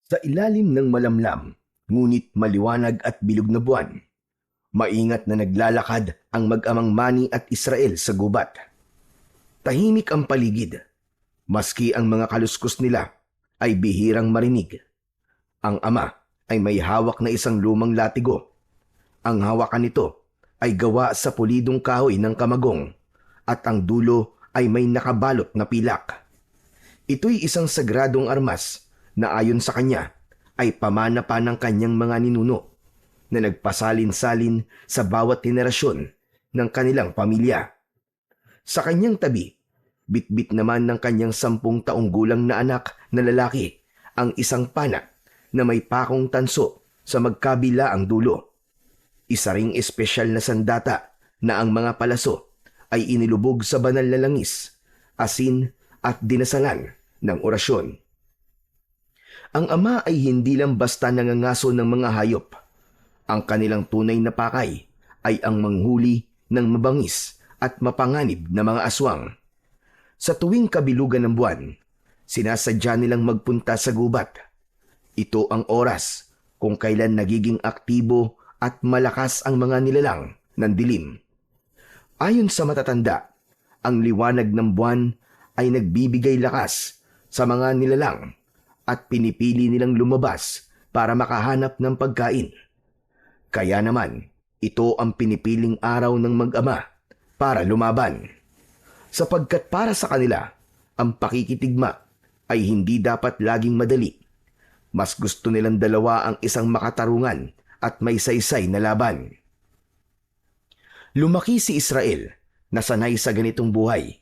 Sa ilalim ng malamlam, ngunit maliwanag at bilog na buwan, maingat na naglalakad ang mag-amang Manny at Israel sa gubat. Tahimik ang paligid, maski ang mga kaluskos nila ay bihirang marinig. Ang ama ay may hawak na isang lumang latigo. Ang hawakan nito ay gawa sa pulidong kahoy ng kamagong at ang dulo ay may nakabalot na pilak. Ito'y isang sagradong armas na ayon sa kanya ay pamana pa ng kanyang mga ninuno na nagpasalin-salin sa bawat henerasyon ng kanilang pamilya. Sa kanyang tabi, bitbit naman ng kanyang 10 taong gulang na anak na lalaki ang isang pana na may pakong tanso sa magkabila ang dulo. Isa ring espesyal na sandata na ang mga palaso ay inilubog sa banal na langis, asin at dinasalan ng orasyon. Ang ama ay hindi lang basta nangangaso ng mga hayop. Ang kanilang tunay na pakay ay ang manghuli ng mabangis at mapanganib na mga aswang. Sa tuwing kabilugan ng buwan, sinasadya nilang magpunta sa gubat. Ito ang oras kung kailan nagiging aktibo at malakas ang mga nilalang ng dilim. Ayon sa matatanda, ang liwanag ng buwan ay nagbibigay lakas sa mga nilalang at pinipili nilang lumabas para makahanap ng pagkain. Kaya naman, ito ang pinipiling araw ng mag-ama para lumaban. Sapagkat para sa kanila, ang pakikitigma ay hindi dapat laging madali. Mas gusto nilang dalawa ang isang makatarungan at may saysay na laban. Lumaki si Israel na sanay sa ganitong buhay.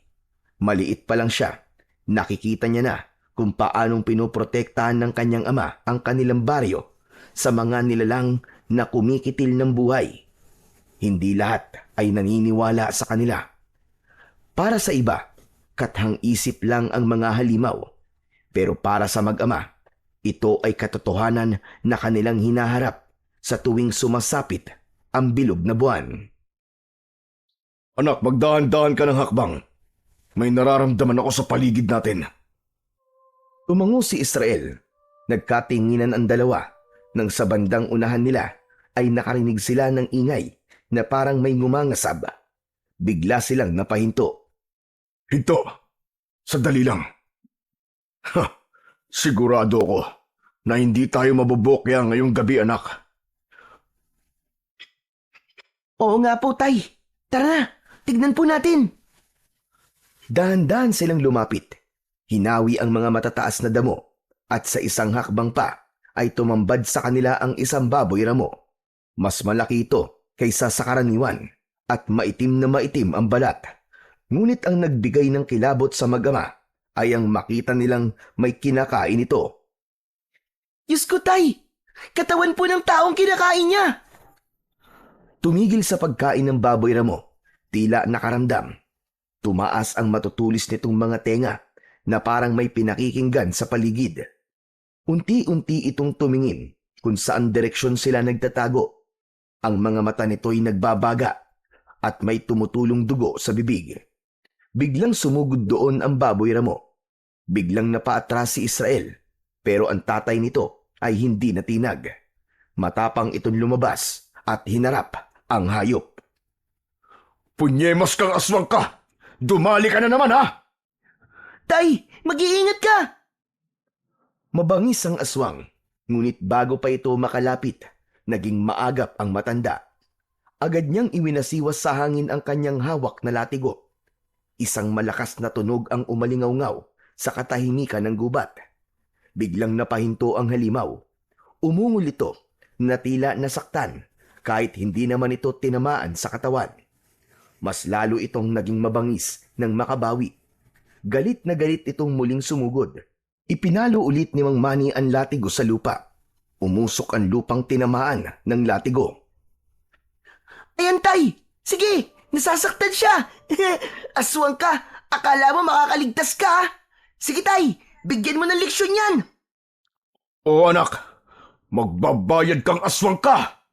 Maliit pa lang siya, nakikita niya na kung paanong pinoprotektahan ng kanyang ama ang kanilang baryo sa mga nilalang na kumikitil ng buhay. Hindi lahat ay naniniwala sa kanila. Para sa iba, kathang isip lang ang mga halimaw. Pero para sa mag-ama, ito ay katotohanan na kanilang hinaharap sa tuwing sumasapit ang bilog na buwan. Anak, magdahan-dahan ka ng hakbang. May nararamdaman ako sa paligid natin. Tumango si Israel. Nagkatinginan ang dalawa nang sa bandang unahan nila ay nakarinig sila ng ingay na parang may ngumangasab. Bigla silang napahinto. Hinto! Sandali lang. Sigurado ako na hindi tayo mabubokya ngayong gabi, anak. Oo nga po, tay. Tara na, tignan po natin. Dahan-dahan silang lumapit. Hinawi ang mga matataas na damo at sa isang hakbang pa ay tumambad sa kanila ang isang baboy ramo. Mas malaki ito kaysa sa karaniwan at maitim na maitim ang balat. Ngunit ang nagbigay ng kilabot sa mag-ama ay ang makita nilang may kinakain ito. Diyos ko, tay! Katawan po ng taong kinakain niya! Tumigil sa pagkain ng baboy ramo, tila nakaramdam. Tumaas ang matutulis nitong mga tenga na parang may pinakikinggan sa paligid. Unti-unti itong tumingin kung saan direksyon sila nagtatago. Ang mga mata nito'y nagbabaga at may tumutulong dugo sa bibig. Biglang sumugod doon ang baboy ramo. Biglang napaatras si Israel, pero ang tatay nito ay hindi natinag. Matapang itong lumabas at hinarap ang hayop. Punyemas kang aswang ka! Dumali ka na naman, ha? Tay, mag-iingat ka! Mabangis ang aswang, ngunit bago pa ito makalapit, naging maagap ang matanda. Agad niyang iwinasiwas sa hangin ang kanyang hawak na latigo. Isang malakas na tunog ang umalingaw-ngaw sa katahimikan ng gubat. Biglang napahinto ang halimaw. Umungol ito na tila nasaktan kahit hindi naman ito tinamaan sa katawan. Mas lalo itong naging mabangis nang makabawi. Galit na galit itong muling sumugod. Ipinalo ulit ni Mang Manny ang latigo sa lupa. Umusok ang lupang tinamaan ng latigo. Ayan, tay! Sige! Nasasaktan siya! Aswang ka! Akala mo makakaligtas ka? Sige, tay! Bigyan mo ng leksyon yan! Oo, anak. Magbabayad kang aswang ka!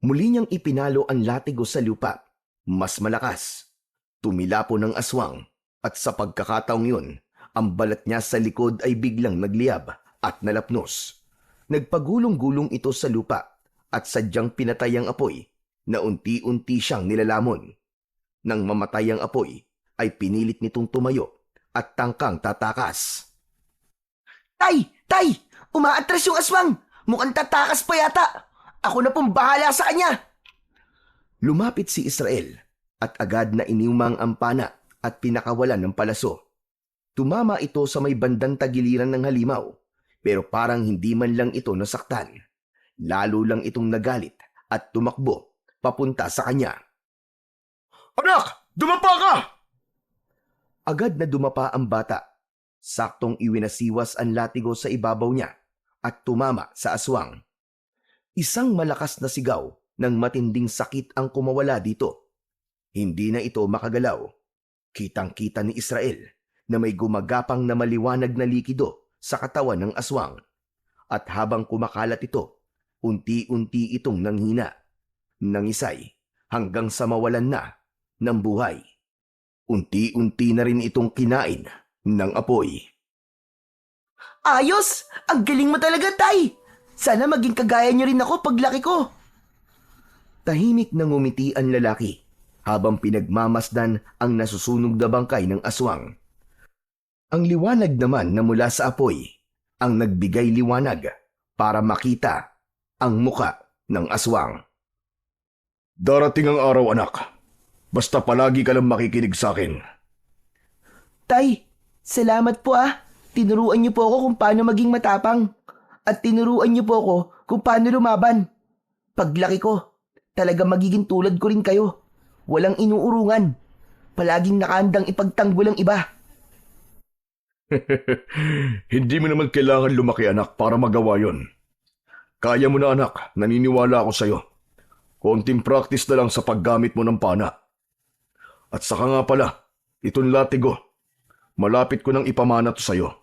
Muli niyang ipinalo ang latigo sa lupa. Mas malakas. Tumilapo ng aswang at sa pagkakataong yun, ang balat niya sa likod ay biglang nagliyab at nalapnos. Nagpagulong-gulong ito sa lupa at sadyang pinatay ang apoy na unti-unti siyang nilalamon. Nang mamatay ang apoy, ay pinilit nitong tumayo at tangkang tatakas. Tay! Tay! Umaatras yung aswang! Mukhang tatakas pa yata! Ako na pong bahala sa kanya! Lumapit si Israel at agad na iniumang ang pana at pinakawalan ng palaso. Tumama ito sa may bandang tagiliran ng halimaw, pero parang hindi man lang ito nasaktan. Lalo lang itong nagalit at tumakbo papunta sa kanya. Anak! Dumapa ka! Agad na dumapa ang bata. Saktong iwinasiwas ang latigo sa ibabaw niya at tumama sa aswang. Isang malakas na sigaw ng matinding sakit ang kumawala dito. Hindi na ito makagalaw. Kitang-kita ni Israel na may gumagapang na maliwanag na likido sa katawan ng aswang. At habang kumakalat ito, unti-unti itong nanghina, nangisay hanggang sa mawalan na ng buhay. Unti-unti na rin itong kinain ng apoy. Ayos! Ang galing mo talaga, Tay! Sana maging kagaya niyo rin ako paglaki ko. Tahimik na ngumiti ang lalaki habang pinagmamasdan ang nasusunog na bangkay ng aswang. Ang liwanag naman na mula sa apoy ang nagbigay liwanag para makita ang muka ng aswang. Darating ang araw, anak. Basta palagi ka lang makikinig sa akin. Tay, salamat po ah. Tinuruan niyo po ako kung paano maging matapang. At tinuruan niyo po ako kung paano lumaban. Paglaki ko, talaga magiging tulad ko rin kayo. Walang inuurungan. Palaging nakaandang ipagtanggol ang iba. Hindi mo naman kailangan lumaki, anak, para magawa yon. Kaya mo na, anak. Naniniwala ako sa'yo. Konting practice na lang sa paggamit mo ng pana. At saka nga pala, itong latigo. Malapit ko nang ipamana to sa'yo.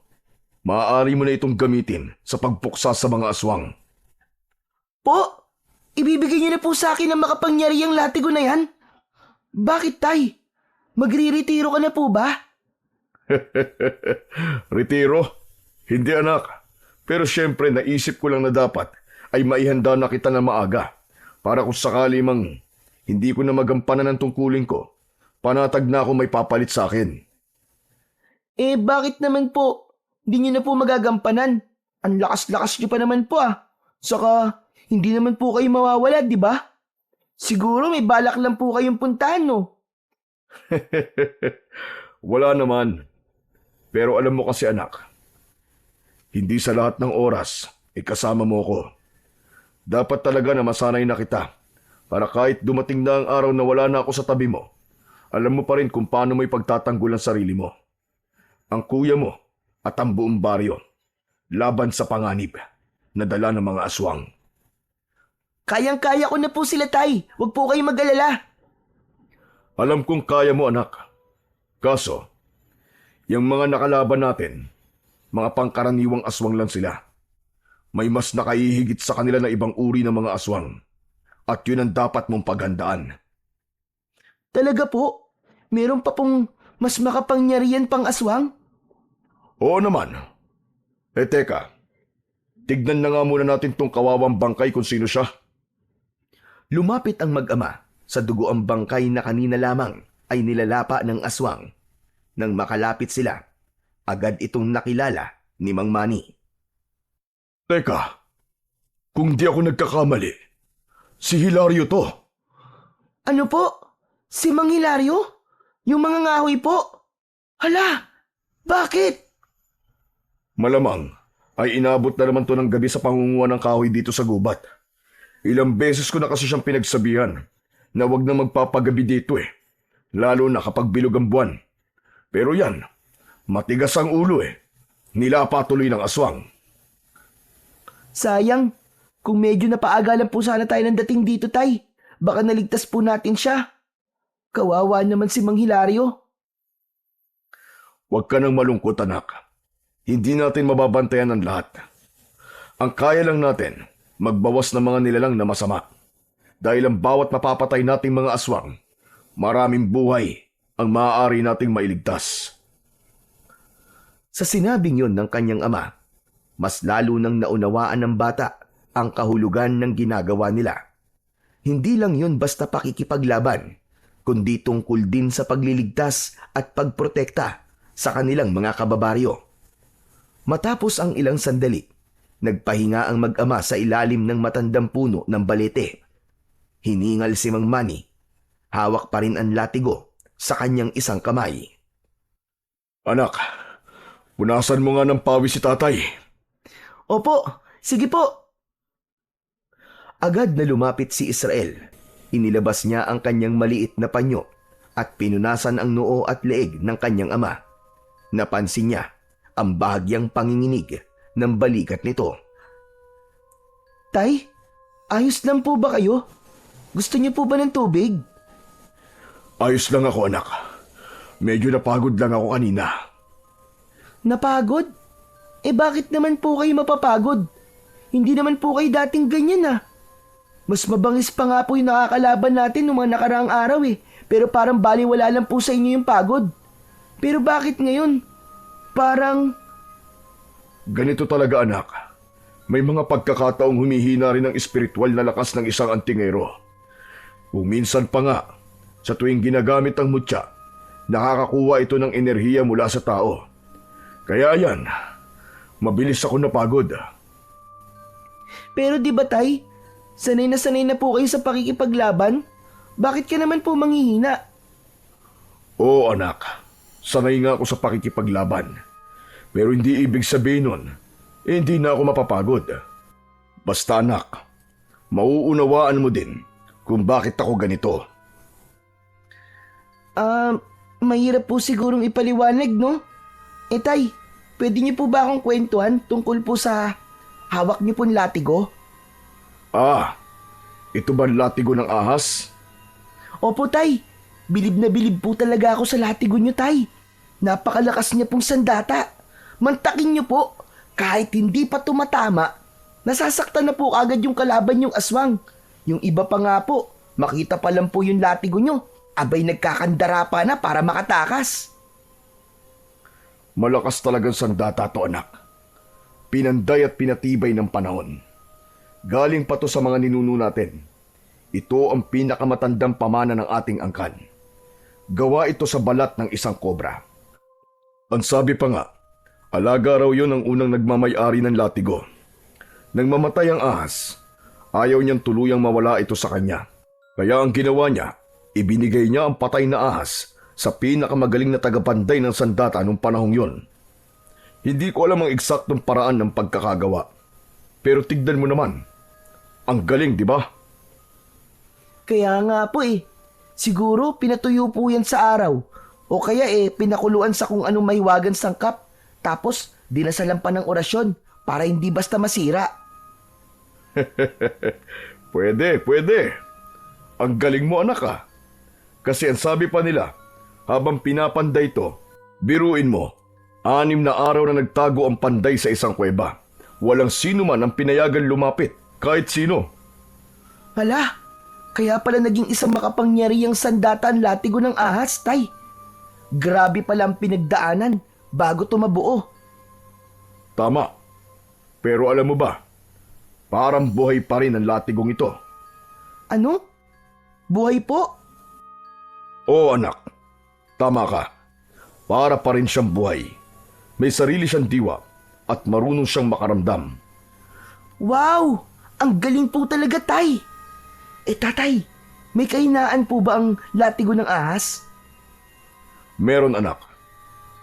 Maaari mo na itong gamitin sa pagpuksa sa mga aswang. Po, ibibigay niyo na po sa akin ang makapangyarihang latigo na yan? Bakit, Tay? Magre-retiro ka na po ba? Retiro? Hindi, anak. Pero syempre naisip ko lang na dapat ay maihanda na kita na maaga para kung sakali mang hindi ko na magampanan ng tungkulin ko, panatag na ako may papalit sa akin. Eh, bakit naman po? Hindi niyo na po magagampanan. Ang lakas-lakas niyo pa naman po ah. Saka, hindi naman po kayo mawawala, di ba? Siguro may balak lang po kayong puntahan, no? Wala naman. Pero alam mo kasi, anak, hindi sa lahat ng oras kasama mo ko. Dapat talaga na masanay na kita para kahit dumating na ang araw na wala na ako sa tabi mo, alam mo pa rin kung paano mo ipagtatanggol ang sarili mo. Ang kuya mo at ang buong baryo laban sa panganib na dala ng mga aswang. Kayang-kaya ko na po sila, Tay. Huwag po kayong mag-alala. Alam kong kaya mo, anak. Kaso, yung mga nakalaban natin, mga pangkaraniwang aswang lang sila. May mas nakahihigit sa kanila na ibang uri ng mga aswang. At yun ang dapat mong paghandaan. Talaga po? Meron pa pong mas makapangyarihan pang aswang? Oo naman. Teka. Tignan na nga muna natin tong kawawang bangkay kung sino siya. Lumapit ang mag-ama sa dugo ang bangkay na kanina lamang ay nilalapa ng aswang. Nang makalapit sila, agad itong nakilala ni Mang Manny. Teka. Kung di ako nagkakamali, si Hilario to. Ano po? Si Mang Hilario? Yung mga ngahoy po? Hala! Bakit? Malamang ay inabot na naman to ng gabi sa pangunguha ng kahoy dito sa gubat. Ilang beses ko na kasi siyang pinagsabihan na wag na magpapagabi dito lalo na kapag bilog ang buwan. Pero yan, matigas ang ulo nilapa tuloy ng aswang. Sayang, kung medyo napaagalan po sana tayo ng dating dito, Tay. Baka naligtas po natin siya. Kawawa naman si Mang Hilario. Huwag ka nang malungkot, anak. Hindi natin mababantayan ang lahat. Ang kaya lang natin, magbawas ng mga nilalang na masama. Dahil ang bawat mapapatay nating mga aswang, maraming buhay ang maaari nating mailigtas. Sa sinabing yon ng kanyang ama, mas lalo nang naunawaan ng bata ang kahulugan ng ginagawa nila. Hindi lang yun basta pakikipaglaban, kundi tungkol din sa pagliligtas at pagprotekta sa kanilang mga kababaryo. Matapos ang ilang sandali, nagpahinga ang mag-ama sa ilalim ng matandang puno ng balete. Hiningal si Mang Manny. Hawak pa rin ang latigo sa kanyang isang kamay. Anak, punasan mo nga ng pawis si tatay. Opo, sige po. Agad na lumapit si Israel. Inilabas niya ang kanyang maliit na panyo at pinunasan ang noo at leeg ng kanyang ama. Napansin niya ang bahagyang panginginig ng balikat nito. Tay, ayos lang po ba kayo? Gusto niyo po ba ng tubig? Ayos lang ako, anak. Medyo napagod lang ako kanina. Napagod? Bakit naman po kayo mapapagod? Hindi naman po kayo dating ganyan ah. Mas mabangis pa nga po yung nakakalaban natin noong mga nakaraang araw Pero parang baliwala lang po sa inyo yung pagod. Pero bakit ngayon? Parang... Ganito talaga, anak. May mga pagkakataong humihina rin ang espiritual na lakas ng isang antingero. Kung minsan pa nga, sa tuwing ginagamit ang mutya, nakakakuha ito ng enerhiya mula sa tao. Kaya yan, mabilis ako napagod. Pero di ba tay, sanay na po kayo sa pakikipaglaban? Bakit ka naman po manghihina? Oo, anak. Sanay nga ako sa pakikipaglaban. Pero hindi ibig sabihin nun, hindi na ako mapapagod. Basta anak, mauunawaan mo din kung bakit ako ganito. Mahirap po sigurong ipaliwanag, no? Tay, pwede niyo po ba akong kwentuhan tungkol po sa hawak niyo pong latigo? Ito ba latigo ng ahas? Opo, tay. Bilib na bilib po talaga ako sa latigo niyo, tay. Napakalakas niya pong sandata. Mantakin niyo po, kahit hindi pa tumatama, nasasaktan na po agad yung kalaban yung aswang. Yung iba pa nga po, makita pa lang po yung latigo niyo, abay nagkakandara pa na para makatakas. Malakas talagang sandata to, anak. Pinanday at pinatibay ng panahon. Galing pa to sa mga ninuno natin. Ito ang pinakamatandang pamana ng ating angkan. Gawa ito sa balat ng isang kobra. Ang sabi pa nga, alaga raw yun ang unang nagmamay-ari ng latigo. Nang mamatay ang ahas, ayaw niyang tuluyang mawala ito sa kanya. Kaya ang ginawa niya, ibinigay niya ang patay na ahas sa pinakamagaling na tagapanday ng sandata nung panahong yon. Hindi ko alam ang eksaktong paraan ng pagkakagawa. Pero tignan mo naman, ang galing, di ba? Kaya nga po siguro pinatuyo po yan sa araw. O kaya pinakuluan sa kung anong mahiwagang sangkap. Tapos dinasalan pa ng orasyon para hindi basta masira. Pwede. Ang galing mo, anak. Kasi ang sabi pa nila, habang pinapanday to, biruin mo, 6 na araw na nagtago ang panday sa isang kuweba. Walang sino man ang pinayagan lumapit, kahit sino. Hala, kaya pala naging isang makapangyarihang sandata ang latigo ng ahas, tay. Grabe pala ang pinagdaanan bago tumabuo. Tama. Pero alam mo ba, parang buhay pa rin ang latigong ito. Ano? Buhay po? Oo, anak. Tama ka. Para pa rin siyang buhay. May sarili siyang diwa at marunong siyang makaramdam. Wow! Ang galing po talaga, tay. Tatay, may kahinaan po ba ang latigo ng ahas? Meron, anak.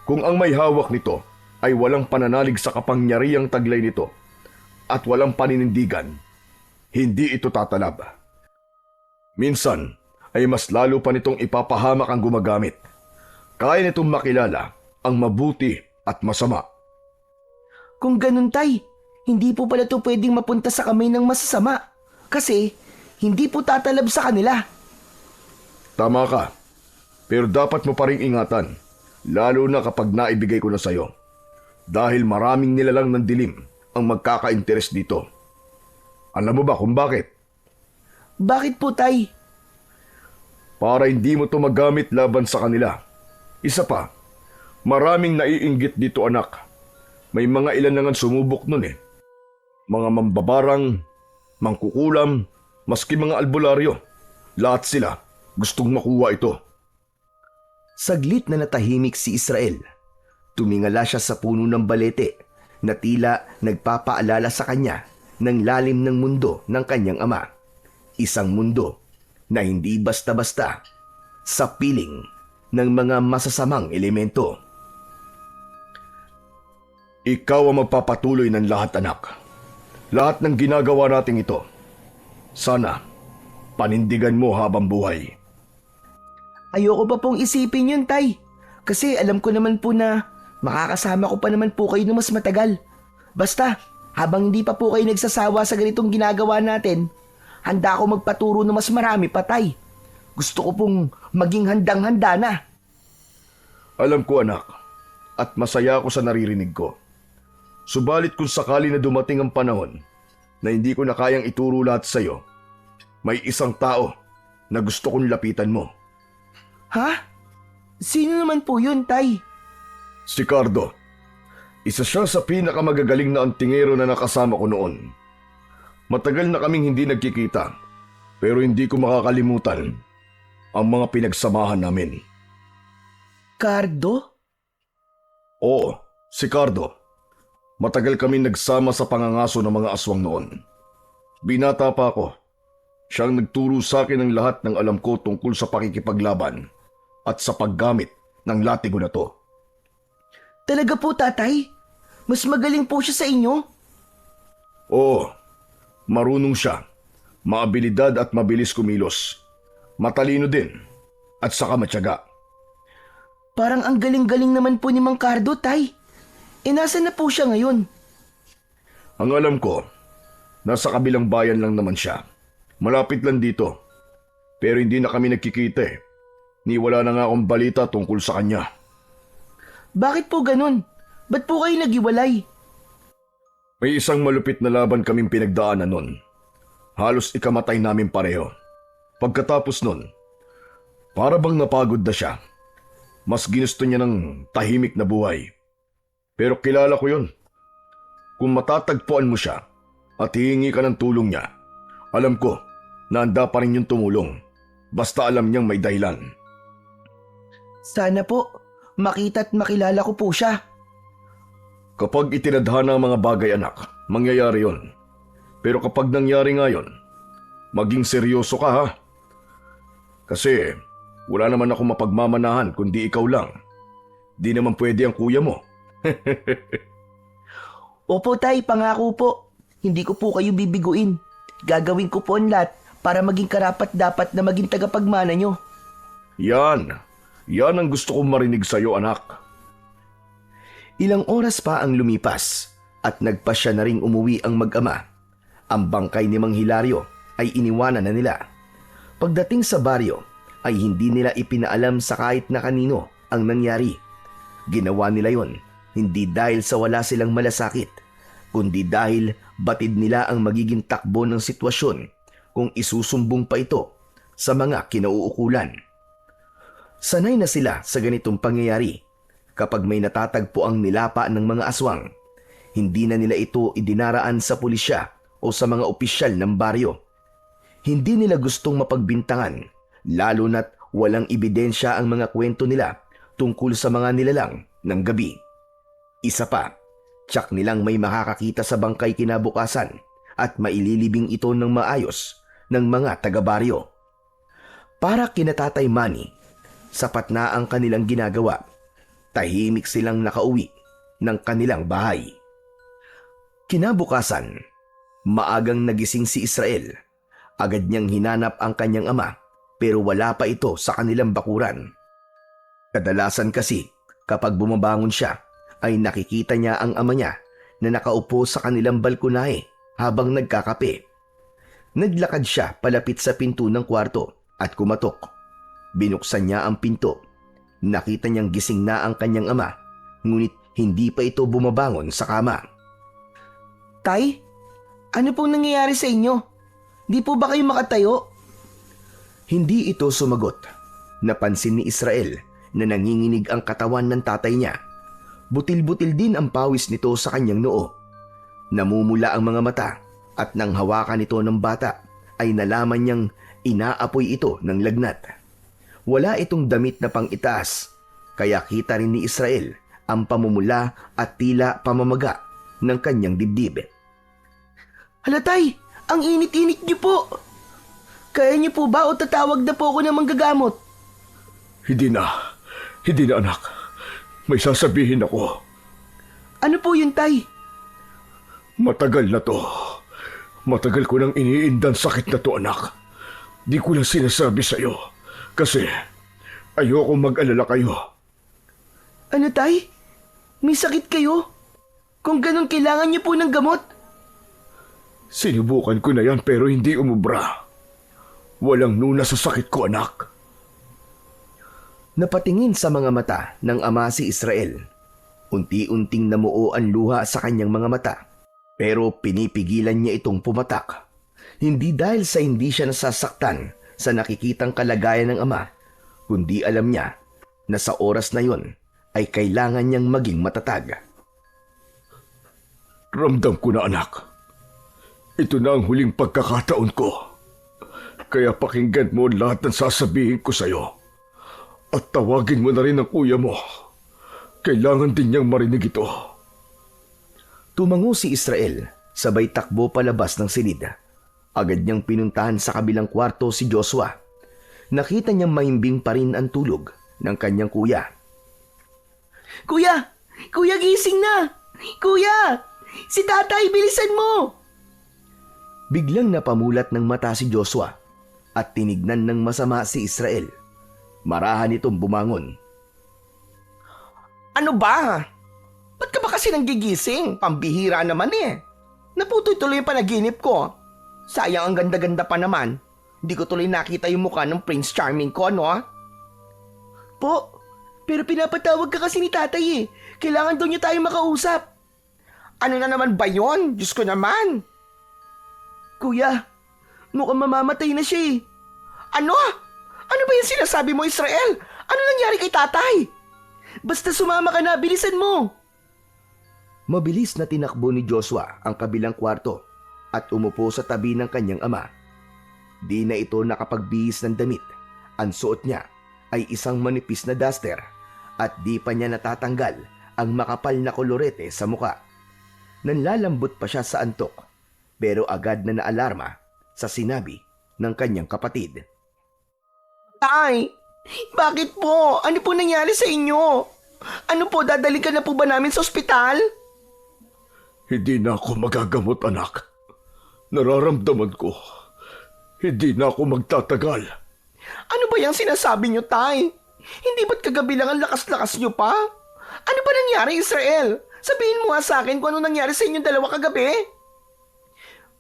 Kung ang may hawak nito ay walang pananalig sa kapangyarihang taglay nito at walang paninindigan, hindi ito tatalab. Minsan ay mas lalo pa nitong ipapahamak ang gumagamit. Kaya nitong makilala ang mabuti at masama. Kung ganun, tay, hindi po pala ito pwedeng mapunta sa kamay ng masasama kasi hindi po tatalab sa kanila. Tama ka. Pero dapat mo pa rin ingatan, lalo na kapag naibigay ko na sa'yo. Dahil maraming nilalang ng dilim ang magkaka-interes dito. Alam mo ba kung bakit? Bakit po, tay? Para hindi mo to magamit laban sa kanila. Isa pa, maraming naiinggit dito, anak. May mga ilan na nga sumubok nun eh. Mga mambabarang, mangkukulam, maski mga albularyo. Lahat sila gustong makuha ito. Saglit na natahimik si Israel. Tumingala siya sa puno ng balete na tila nagpapaalala sa kanya ng lalim ng mundo ng kanyang ama. Isang mundo na hindi basta-basta sa piling ng mga masasamang elemento. Ikaw ang magpapatuloy ng lahat, anak. Lahat ng ginagawa nating ito. Sana, panindigan mo habang buhay. Ayoko pa pong isipin yun, Tay. Kasi alam ko naman po na makakasama ko pa naman po kayo ng mas matagal. Basta, habang hindi pa po kayo nagsasawa sa ganitong ginagawa natin, handa ako magpaturo ng mas marami pa, Tay. Gusto ko pong maging handang-handa na. Alam ko, anak, at masaya ako sa naririnig ko. Subalit kung sakali na dumating ang panahon na hindi ko na kayang ituro lahat sa iyo, may isang tao na gusto kong lapitan mo. Ha? Sino naman po yun, Tay? Si Cardo. Isa siya sa pinakamagagaling na antingero na nakasama ko noon. Matagal na kaming hindi nagkikita, pero hindi ko makakalimutan ang mga pinagsamahan namin. Cardo? Oo, si Cardo. Matagal kami nagsama sa pangangaso ng mga aswang noon. Binata pa ako. Siyang nagturo sa akin ng lahat ng alam ko tungkol sa pakikipaglaban at sa paggamit ng latigo na to. Talaga po, Tatay? Mas magaling po siya sa inyo? Oo, marunong siya. Maabilidad at mabilis kumilos. Matalino din at saka matyaga. Parang ang galing-galing naman po ni Mang Cardo, Tay. Nasaan na po siya ngayon? Ang alam ko, nasa kabilang bayan lang naman siya. Malapit lang dito. Pero hindi na kami nagkikita eh. Ni wala na nga akong balita tungkol sa kanya. Bakit po ganun? Ba't po kayo naghiwalay? May isang malupit na laban kaming pinagdaanan nun. Halos ikamatay namin pareho. Pagkatapos nun, para bang napagod na siya. Mas ginusto niya ng tahimik na buhay. Pero kilala ko yun. Kung matatagpuan mo siya at hihingi ka ng tulong niya, alam ko na handa pa rin yung tumulong. Basta alam niyang may dahilan. Sana po, makita at makilala ko po siya. Kapag itinadhana ang mga bagay, anak, mangyayari yon. Pero kapag nangyari nga yon, maging seryoso ka ha. Kasi wala naman ako mapagmamanahan kundi ikaw lang. Di naman pwede ang kuya mo. Opo, Tay, pangako po. Hindi ko po kayo bibiguin. Gagawin ko po ang lahat para maging karapat-dapat na maging tagapagmana nyo. Yan ang gusto kong marinig sa'yo, anak. Ilang oras pa ang lumipas at nagpasya na ring umuwi ang mag-ama. Ang bangkay ni Mang Hilario ay iniwanan na nila. Pagdating sa baryo ay hindi nila ipinaalam sa kahit na kanino ang nangyari. Ginawa nila yon hindi dahil sa wala silang malasakit, kundi dahil batid nila ang magiging takbo ng sitwasyon kung isusumbong pa ito sa mga kinauukulan. Sanay na sila sa ganitong pangyayari. Kapag may natatagpo ang nilapa ng mga aswang, hindi na nila ito idinaraan sa pulisya o sa mga opisyal ng baryo. Hindi nila gustong mapagbintangan, lalo na't walang ebidensya ang mga kwento nila tungkol sa mga nilalang ng gabi. Isa pa, tiyak nilang may makakakita sa bangkay kinabukasan at maililibing ito ng maayos ng mga taga-baryo. Para kina Tatay Manny, sapat na ang kanilang ginagawa. Tahimik silang nakauwi ng kanilang bahay. Kinabukasan, maagang nagising si Israel. Agad niyang hinanap ang kanyang ama pero wala pa ito sa kanilang bakuran. Kadalasan kasi kapag bumabangon siya ay nakikita niya ang ama niya na nakaupo sa kanilang balkonahe habang nagkakape. Naglakad siya palapit sa pinto ng kwarto at kumatok. Binuksan niya ang pinto. Nakita niyang gising na ang kanyang ama, ngunit hindi pa ito bumabangon sa kama. Tay, ano pong nangyayari sa inyo? Di po ba kayo makatayo? Hindi ito sumagot. Napansin ni Israel na nanginginig ang katawan ng tatay niya. Butil-butil din ang pawis nito sa kanyang noo. Namumula ang mga mata at nang hawakan ito ng bata ay nalaman niyang inaapoy ito ng lagnat. Wala itong damit na pang-itaas, kaya kita rin ni Israel ang pamumula at tila pamamaga ng kanyang dibdib. Halatay, ang init-init niyo po. Kaya niyo po ba o tatawag na po ako ng manggagamot? Hindi na anak. May sasabihin ako. Ano po yun, Tay? Matagal na to. Matagal ko nang iniindang sakit na to, anak. Di ko lang sinasabi sa'yo. Kasi ayoko mag-alala kayo. Ano, Tay? May sakit kayo? Kung ganun, kailangan niyo po ng gamot. Sinubukan ko na yan pero hindi umubra. Walang nuna sa sakit ko, anak. Napatingin sa mga mata ng ama si Israel. Unti-unting namuo ang luha sa kanyang mga mata. Pero pinipigilan niya itong pumatak. Hindi dahil sa hindi siya nasasaktan sa nakikitang kalagayan ng ama, kundi alam niya na sa oras na yon ay kailangan niyang maging matatag. Ramdam ko na, anak. Ito na ang huling pagkakataon ko. Kaya pakinggan mo lahat ng sasabihin ko sa'yo. At tawagin mo na rin ang kuya mo. Kailangan din niyang marinig ito. Tumango si Israel, sabay takbo palabas ng silid. Agad niyang pinuntahan sa kabilang kwarto si Joshua. Nakita niyang mahimbing pa rin ang tulog ng kanyang kuya. Kuya! Kuya, gising na! Kuya! Si tatay, bilisan mo! Biglang napamulat ng mata si Joshua at tinignan ng masama si Israel. Marahan itong bumangon. Ano ba? Ba't ka ba kasi nanggigising? Pambihira naman eh. Naputoy tuloy yung panaginip ko. Sayang ang ganda-ganda pa naman. Hindi ko tuloy nakita yung mukha ng Prince Charming ko, no? Po, pero pinapatawag ka kasi ni tatay eh. Kailangan daw niyo tayo makausap. Ano na naman ba yon? Diyos ko naman. Kuya, mukhang mamamatay na siya eh. Ano? Ano ba yung sinasabi mo, Israel? Ano nangyari kay tatay? Basta sumama ka na, bilisan mo. Mabilis na tinakbo ni Joshua ang kabilang kwarto at umupo sa tabi ng kanyang ama. Di na ito nakapagbihis ng damit. Ang suot niya ay isang manipis na duster at di pa niya natatanggal ang makapal na kolorete sa muka. Nanlalambot pa siya sa antok pero agad na naalarma sa sinabi ng kanyang kapatid. Tay, bakit po? Ano po nangyari sa inyo? Ano po, dadalikan na po ba namin sa ospital? Hindi na ako magagamot, anak. Nararamdaman ko. Hindi na ako magtatagal. Ano ba yung sinasabi niyo, Tay? Hindi ba't kagabi lang ang lakas-lakas niyo pa? Ano ba nangyari, Israel? Sabihin mo nga sa akin kung ano nangyari sa inyong dalawa kagabi.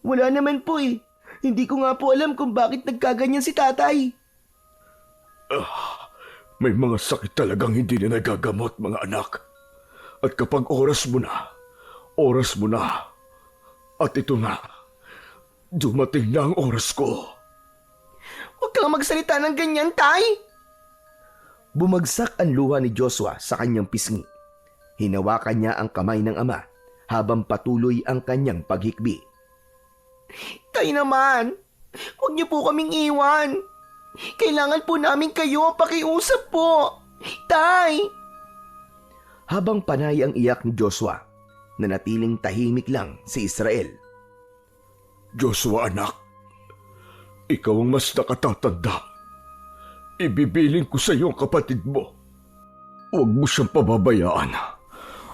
Wala naman po eh. Hindi ko nga po alam kung bakit nagkaganyan si tatay. May mga sakit talagang hindi na nagagamot, mga anak. At kapag oras mo na. At ito na, dumating na ang oras ko. Huwag kang magsalita ng ganyan, Tay! Bumagsak ang luha ni Joshua sa kanyang pisngi. Hinawakan niya ang kamay ng ama habang patuloy ang kanyang paghikbi. Tay naman, huwag niyo po kaming iwan. Kailangan po namin kayo, pakiusap po. Tay! Habang panay ang iyak ni Joshua, nanatiling tahimik lang si Israel. Joshua, anak. Ikaw ang mas nakatatanda. Ibibiling ko sa iyo ang kapatid mo. Huwag mo siyang pababayaan.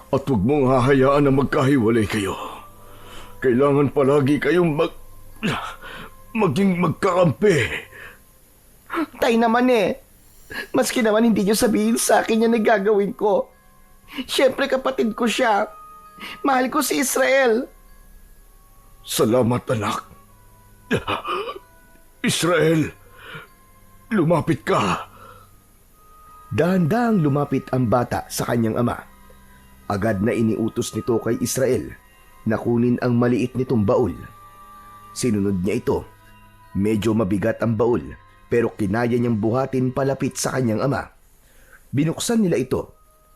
At huwag mong hahayaan na magkahiwalay kayo. Kailangan palagi kayong maging magkakampi. Tay naman eh. Maski naman hindi niyo sabihin sa akin yung nagagawin ko. Siyempre kapatid ko siya. Mahal ko si Israel. Salamat, anak. Israel, lumapit ka. Dahan-dahang lumapit ang bata sa kanyang ama. Agad na iniutos nito kay Israel na kunin ang maliit nitong baul. Sinunod niya ito. Medyo mabigat ang baul pero kinaya niyang buhatin palapit sa kanyang ama. Binuksan nila ito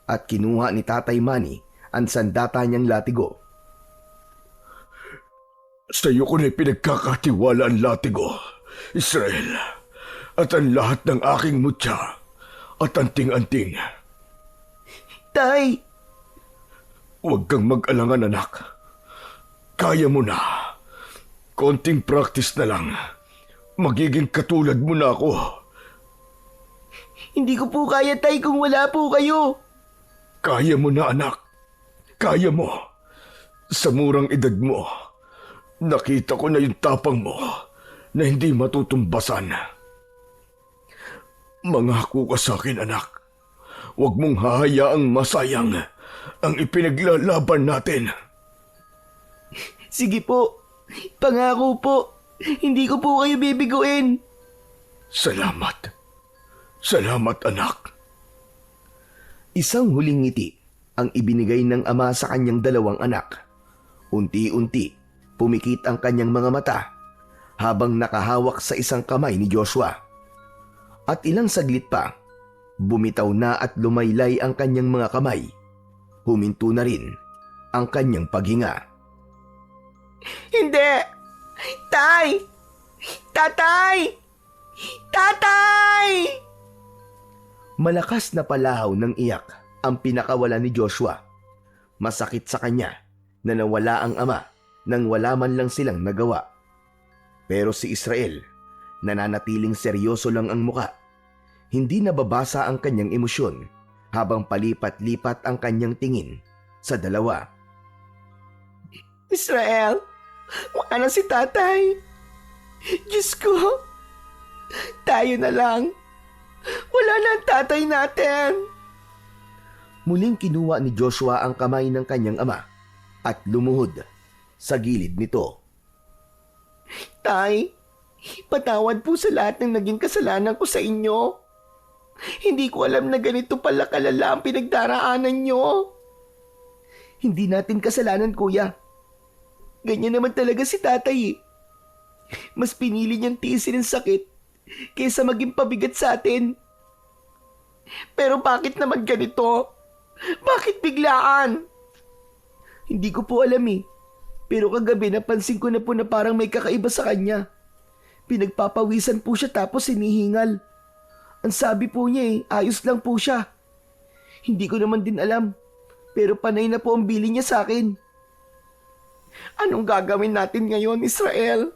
at kinuha ni Tatay Manny ang sandata niyang latigo. Sa iyo ko na pinagkakatiwala ang latigo, Israel, at ang lahat ng aking mutya at anting-anting. Tay! Huwag kang mag-alangan, anak. Kaya mo na. Konting practice na lang. Magiging katulad mo na ako. Hindi ko po kaya, Tay, kung wala po kayo. Kaya mo na, anak. Kaya mo. Sa murang edad mo, nakita ko na yung tapang mo na hindi matutumbasan. Mangako ka sa akin, anak. Huwag mong hahayaang masayang ang ipinaglalaban natin. Sige po. Pangako po. Hindi ko po kayo bibiguin. Salamat. Salamat, anak. Isang huling ngiti ang ibinigay ng ama sa kanyang dalawang anak. Unti-unti, pumikit ang kanyang mga mata habang nakahawak sa isang kamay ni Joshua. At ilang saglit pa, bumitaw na at lumaylay ang kanyang mga kamay. Huminto na rin ang kanyang paghinga. Hindi! Tay! Tatay! Tatay! Malakas na palahaw ng iyak ang pinakawala ni Joshua. Masakit sa kanya na nawala ang ama nang wala man lang silang nagawa. Pero si Israel, nananatiling seryoso lang ang muka. Hindi nababasa ang kanyang emosyon habang palipat-lipat ang kanyang tingin sa dalawa. Israel, wala na si tatay. Diyos ko, tayo na lang. Wala na ang tatay natin. Muling kinuha ni Joshua ang kamay ng kanyang ama at lumuhod sa gilid nito. Tay, patawad po sa lahat ng naging kasalanan ko sa inyo. Hindi ko alam na ganito pala kalala ang pinagdaraanan nyo. Hindi natin kasalanan, kuya. Ganyan naman talaga si tatay eh. Mas pinili niyang tiisin ang sakit kaysa maging pabigat sa atin. Pero bakit naman ganito? Bakit biglaan? Hindi ko po alam eh. Pero kagabi napansin ko na po na parang may kakaiba sa kanya. Pinagpapawisan po siya tapos hinihingal. Ang sabi po niya eh, ayos lang po siya. Hindi ko naman din alam. Pero panay na po ang bili niya sa akin. Anong gagawin natin ngayon, Israel?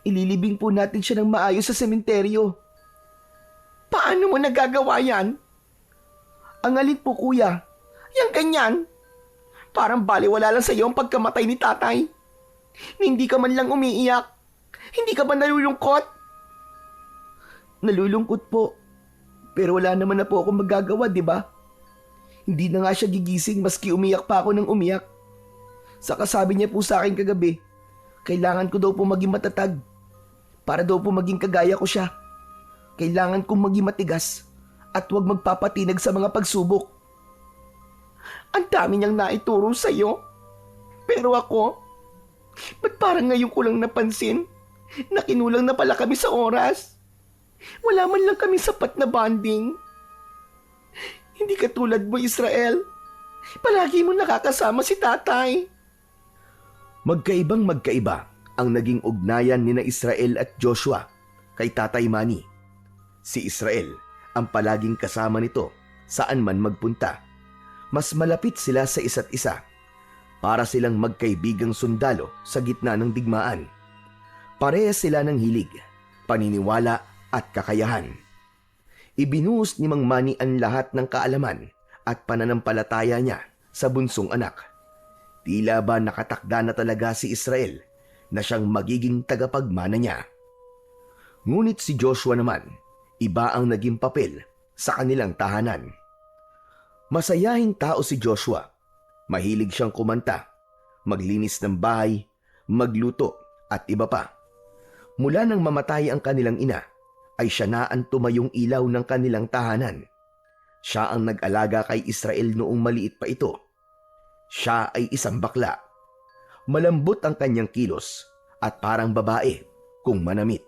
Ililibing po natin siya ng maayos sa sementeryo. Paano mo nagagawa yan? Ang alin po, kuya? Yang ganyan? Parang baliwala lang sa iyo ang pagkamatay ni tatay. Hindi ka man lang umiiyak. Hindi ka ba nalulungkot? Nalulungkot po. Pero wala naman na po akong magagawa, di ba? Hindi na nga siya gigising maski umiyak pa ako ng umiyak. Saka sabi niya po sa akin kagabi, kailangan ko daw po maging matatag. Para daw po maging kagaya ko siya. Kailangan kong maging matigas at huwag magpapatinag sa mga pagsubok. Ang dami niyang naituro sa iyo. Pero ako, ba't parang ngayon ko lang napansin na kinulang na pala kami sa oras? Wala man lang kami sapat na bonding. Hindi katulad mo, Israel. Palagi mo nakakasama si tatay. Magkaibang magkaiba ang naging ugnayan ni na Israel at Joshua kay Tatay Manny. Si Israel ang palaging kasama nito saan man magpunta. Mas malapit sila sa isa't isa. Para silang magkaibigang sundalo sa gitna ng digmaan. Parehas sila ng hilig, paniniwala at kakayahan. Ibinuhos ni Mang Manny ang lahat ng kaalaman at pananampalataya niya sa bunsong anak. Tila ba nakatakda na talaga si Israel na siyang magiging tagapagmana niya. Ngunit si Joshua naman, iba ang naging papel sa kanilang tahanan. Masayahing tao si Joshua. Mahilig siyang kumanta, maglinis ng bahay, magluto at iba pa. Mula nang mamatay ang kanilang ina, ay siya na ang tumayong ilaw ng kanilang tahanan. Siya ang nag-alaga kay Israel noong maliit pa ito. Siya ay isang bakla. Malambot ang kanyang kilos at parang babae kung manamit.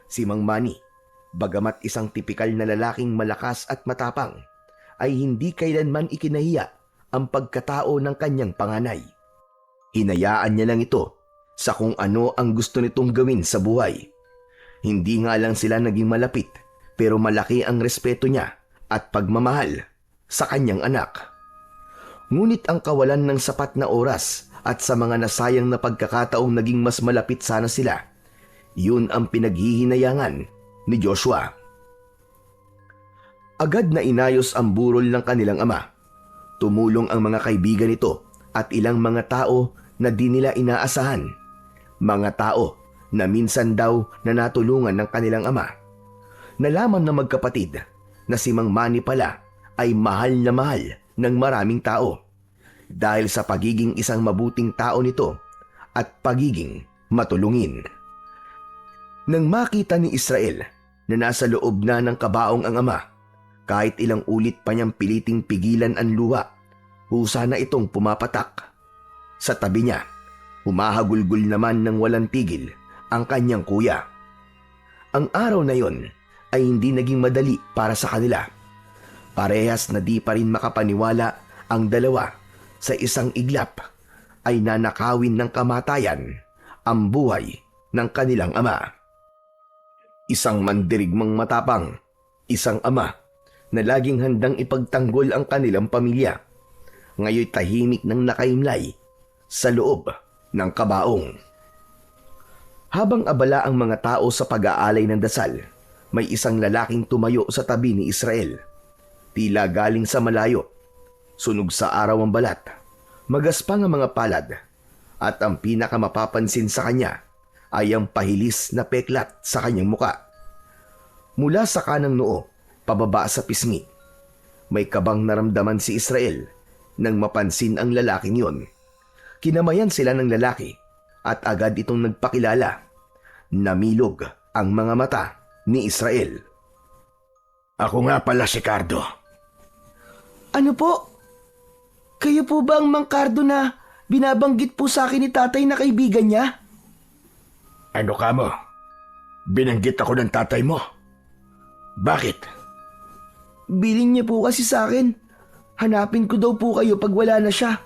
Si Mang Manny, bagamat isang tipikal na lalaking malakas at matapang, ay hindi kailanman ikinahiya ang pagkatao ng kanyang panganay. Hinayaan niya lang ito sa kung ano ang gusto nitong gawin sa buhay. Hindi nga lang sila naging malapit, pero malaki ang respeto niya at pagmamahal sa kanyang anak. Ngunit ang kawalan ng sapat na oras at sa mga nasayang na pagkakataong naging mas malapit sana sila, yun ang pinaghihinayangan ni Joshua. Agad na inayos ang burol ng kanilang ama. Tumulong ang mga kaibigan nito at ilang mga tao na di nila inaasahan. Mga tao na minsan daw na natulungan ng kanilang ama. Nalaman ng magkapatid na si Mang Manny pala ay mahal na mahal ng maraming tao dahil sa pagiging isang mabuting tao nito at pagiging matulungin. Nang makita ni Israel na nasa loob na ng kabaong ang ama, kahit ilang ulit pa niyang piliting pigilan ang luha, husa na itong pumapatak. Sa tabi niya, humahagulgol naman ng walang tigil ang kanyang kuya. Ang araw na yon ay hindi naging madali para sa kanila. Parehas na di pa rin makapaniwala ang dalawa sa isang iglap ay nanakawin ng kamatayan ang buhay ng kanilang ama. Isang mandirigmang matapang, isang ama na laging handang ipagtanggol ang kanilang pamilya, ngayon tahimik ng nakaimlay sa loob ng kabaong. Habang abala ang mga tao sa pag-aalay ng dasal, may isang lalaking tumayo sa tabi ni Israel. Tila galing sa malayo, sunog sa araw ang balat, magaspang ang mga palad, at ang pinakamapapansin sa kanya ay ang pahilis na peklat sa kanyang muka. Mula sa kanang noo, pababa sa pisngi, may kabang naramdaman si Israel nang mapansin ang lalaking yon. Kinamayan sila ng lalaki at agad itong nagpakilala. Namilog ang mga mata ni Israel. Ako nga pala si Cardo. Ano po? Kayo po ba ang Mang Cardo na binabanggit po sa akin ni tatay na kaibigan niya? Ano ka mo? Binanggit ako ng tatay mo. Bakit? Biling niya po kasi sa akin. Hanapin ko daw po kayo pag wala na siya.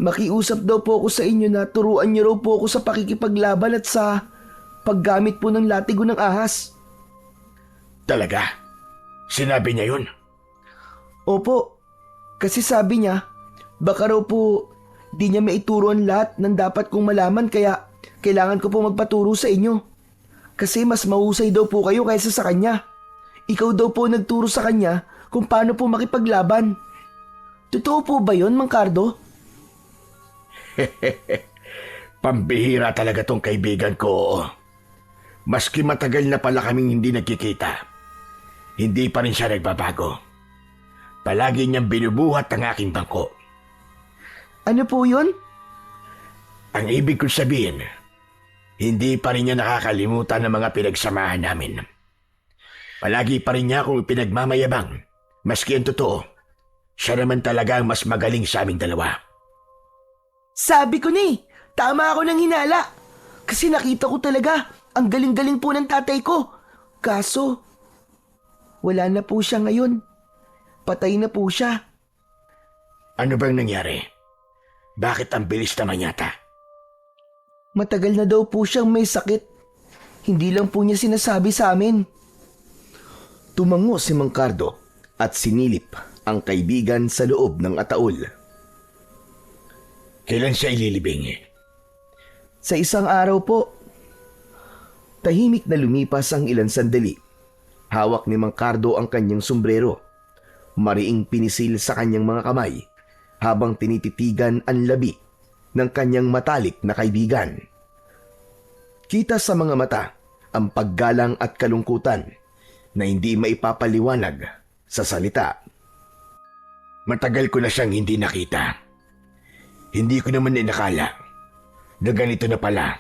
Makiusap daw po ako sa inyo na turuan niyo raw po ako sa pakikipaglaban at sa paggamit po ng latigo ng ahas. Talaga? Sinabi niya yun? Opo, kasi sabi niya, baka raw po di niya maituro ang lahat ng dapat kong malaman kaya kailangan ko po magpaturo sa inyo. Kasi mas mahusay daw po kayo kaysa sa kanya. Ikaw daw po nagturo sa kanya kung paano po makipaglaban. Totoo po ba yun, Mang Cardo? Pambihira talaga tong kaibigan ko. Maski matagal na pala kaming hindi nagkikita, hindi pa rin siya nagbabago. Palagi niyang binubuhat ang aking bangko. Ano po yun? Ang ibig kong sabihin, hindi pa rin niya nakakalimutan ang mga pinagsamahan namin. Palagi pa rin niya akong pinagmamayabang, maski ang totoo. Siya naman talaga ang mas magaling sa aming dalawa. Sabi ko ni, tama ako ng hinala. Kasi nakita ko talaga, ang galing-galing po ng tatay ko. Kaso, wala na po siya ngayon. Patay na po siya. Ano bang nangyari? Bakit ang bilis naman yata? Matagal na daw po siyang may sakit. Hindi lang po niya sinasabi sa amin. Tumango si Mang Cardo at sinilip ang kaibigan sa loob ng ataol. Kailan siya ililibing? Sa isang araw po. Tahimik na lumipas ang ilang sandali. Hawak ni Mang Cardo ang kanyang sombrero. Mariing pinisil sa kanyang mga kamay habang tinititigan ang labi ng kanyang matalik na kaibigan. Kita sa mga mata ang paggalang at kalungkutan na hindi maipapaliwanag sa salita. Matagal ko na siyang hindi nakita. Hindi ko naman inakala na ganito na pala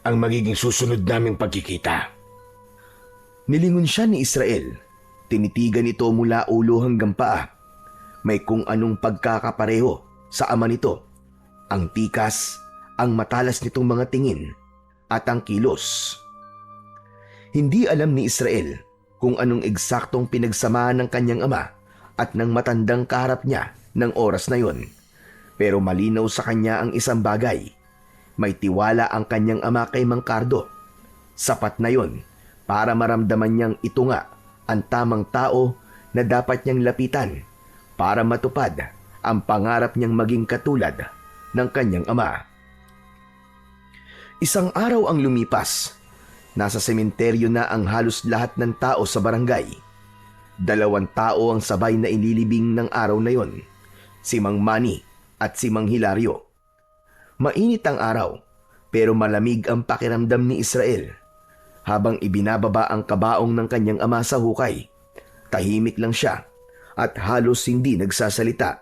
ang magiging susunod naming pagkikita. Nilingon siya ni Israel. Tinitigan ito mula ulo hanggang paa. May kung anong pagkakapareho sa ama nito. Ang tikas, ang matalas nitong mga tingin, at ang kilos. Hindi alam ni Israel kung anong eksaktong pinagsamahan ng kanyang ama at ng matandang kaharap niya ng oras na yon. Pero malinaw sa kanya ang isang bagay. May tiwala ang kanyang ama kay Mang Cardo. Sapat na yon para maramdaman niyang ito nga ang tamang tao na dapat niyang lapitan para matupad ang pangarap niyang maging katulad ng kanyang ama. Isang araw ang lumipas. Nasa sementeryo na ang halos lahat ng tao sa barangay. 2 tao ang sabay na inilibing ng araw na yon, si Mang Manny at si Mang Hilario. Mainit ang araw, pero malamig ang pakiramdam ni Israel. Habang ibinababa ang kabaong ng kanyang ama sa hukay, tahimik lang siya at halos hindi nagsasalita.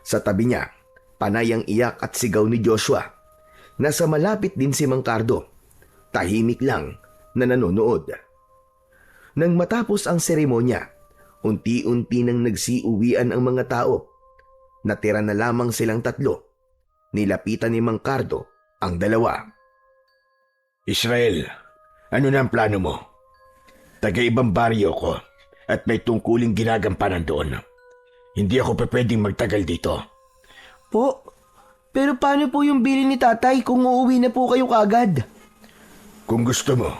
Sa tabi niya, panay ang iyak at sigaw ni Joshua. Nasa malapit din si Mang Cardo, tahimik lang na nanonood. Nang matapos ang seremonya, unti-unti nang nagsiuwian ang mga tao. Natira na lamang silang 3. Nilapitan ni Mang Cardo ang 2. Israel, ano na ang plano mo? Taga-ibang baryo ko at may tungkuling ginagampanan doon. Hindi ako pwedeng magtagal dito. Po, pero paano po yung bili ni tatay kung uuwi na po kayo kagad? Kung gusto mo,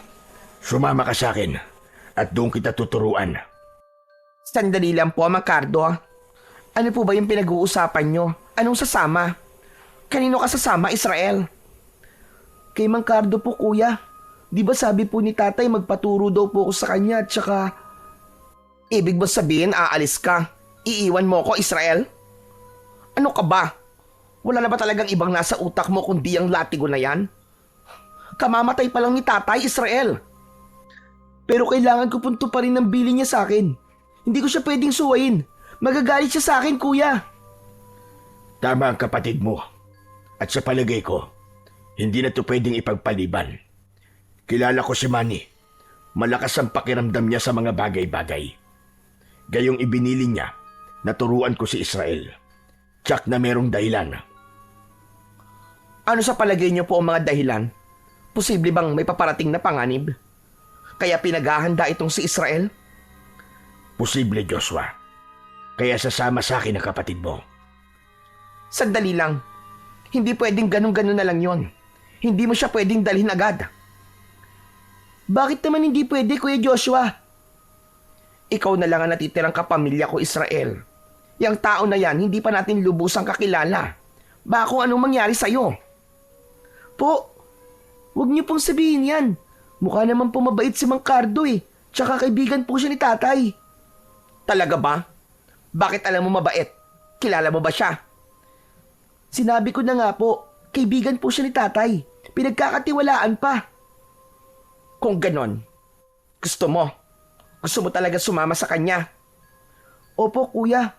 sumama ka sa akin at doon kita tuturuan. Sandali lang po, Mang Cardo. Ano po ba yung pinag-uusapan nyo? Anong sasama? Kanino ka sasama, Israel? Kay Mang Cardo po, kuya. Di ba sabi po ni tatay magpaturo daw po ako sa kanya at saka... Ibig mo sabihin aalis ka? Iiwan mo ko, Israel? Ano ka ba? Wala na ba talagang ibang nasa utak mo kundi ang latigo na yan? Kamamatay pa lang ni tatay, Israel. Pero kailangan ko punto pa rin ng bili niya sa akin. Hindi ko siya pwedeng suwayin. Magagalit siya sa akin, kuya. Tama ang kapatid mo. At sa palagay ko, hindi na to pwedeng ipagpaliban. Kilala ko si Manny. Malakas ang pakiramdam niya sa mga bagay-bagay. Gayong ibinili niya, naturuan ko si Israel. Tsak na merong dahilan. Ano sa palagay niyo po ang mga dahilan? Posible bang may paparating na panganib? Kaya pinaghahanda itong si Israel? Posible, Joshua. Kaya sasama sa akin ang kapatid mo. Sandali lang. Hindi pwedeng ganun-ganun na lang yon. Hindi mo siya pwedeng dalhin agad. Bakit naman hindi pwede, Kuya Joshua? Ikaw na lang ang natitirang kapamilya ko, Israel. Yang tao na yan, hindi pa natin lubusang kakilala. Baka kung anong mangyari sa'yo. Po, huwag niyo pong sabihin yan. Mukha naman po mabait si Mang Cardo eh. Tsaka kaibigan po siya ni tatay. Talaga ba? Bakit alam mo mabait? Kilala mo ba siya? Sinabi ko na nga po, kaibigan po siya ni tatay. Pinagkakatiwalaan pa. Kung ganon, gusto mo talaga sumama sa kanya. Opo, kuya.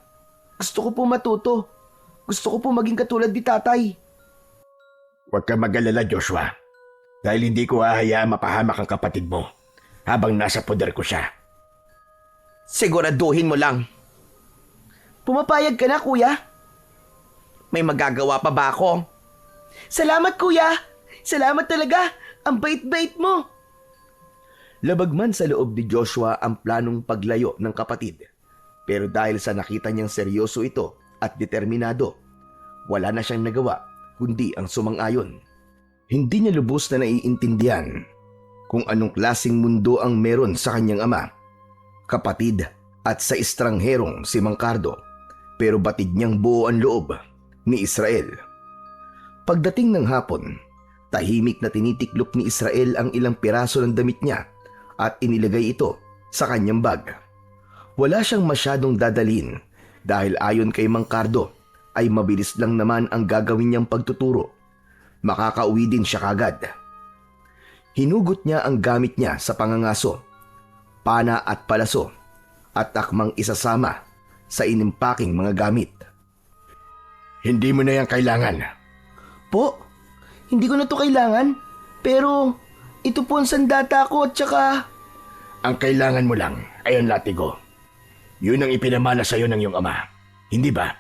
Gusto ko po matuto. Gusto ko po maging katulad ni tatay. Huwag ka mag-alala, Joshua. Dahil hindi ko hahayaang mapahamak ang kapatid mo habang nasa poder ko siya. Siguraduhin mo lang. Pumapayag ka na, kuya? May magagawa pa ba ako? Salamat, kuya! Salamat talaga! Ang bait-bait mo! Labag man sa loob ni Joshua ang planong paglayo ng kapatid. Pero dahil sa nakita niyang seryoso ito at determinado, wala na siyang nagawa kundi ang sumang-ayon. Hindi niya lubos na naiintindihan kung anong klaseng mundo ang meron sa kanyang ama, kapatid at sa estrangherong si Mang Cardo, pero batid niyang buo ang loob ni Israel. Pagdating ng hapon, tahimik na tinitiklop ni Israel ang ilang piraso ng damit niya at inilagay ito sa kanyang bag. Wala siyang masyadong dadalhin dahil ayon kay Mang Cardo ay mabilis lang naman ang gagawin niyang pagtuturo. Makakauwi din siya kagad. Hinugot niya ang gamit niya sa pangangaso, pana at palaso, at akmang isasama sa inimpaking mga gamit. Hindi mo na yan kailangan. Po, hindi ko na to kailangan. Pero ito po ang sandata ko at saka... Ang kailangan mo lang ay ang latigo. Yun ang ipinamana sa iyo ng iyong ama. Hindi ba?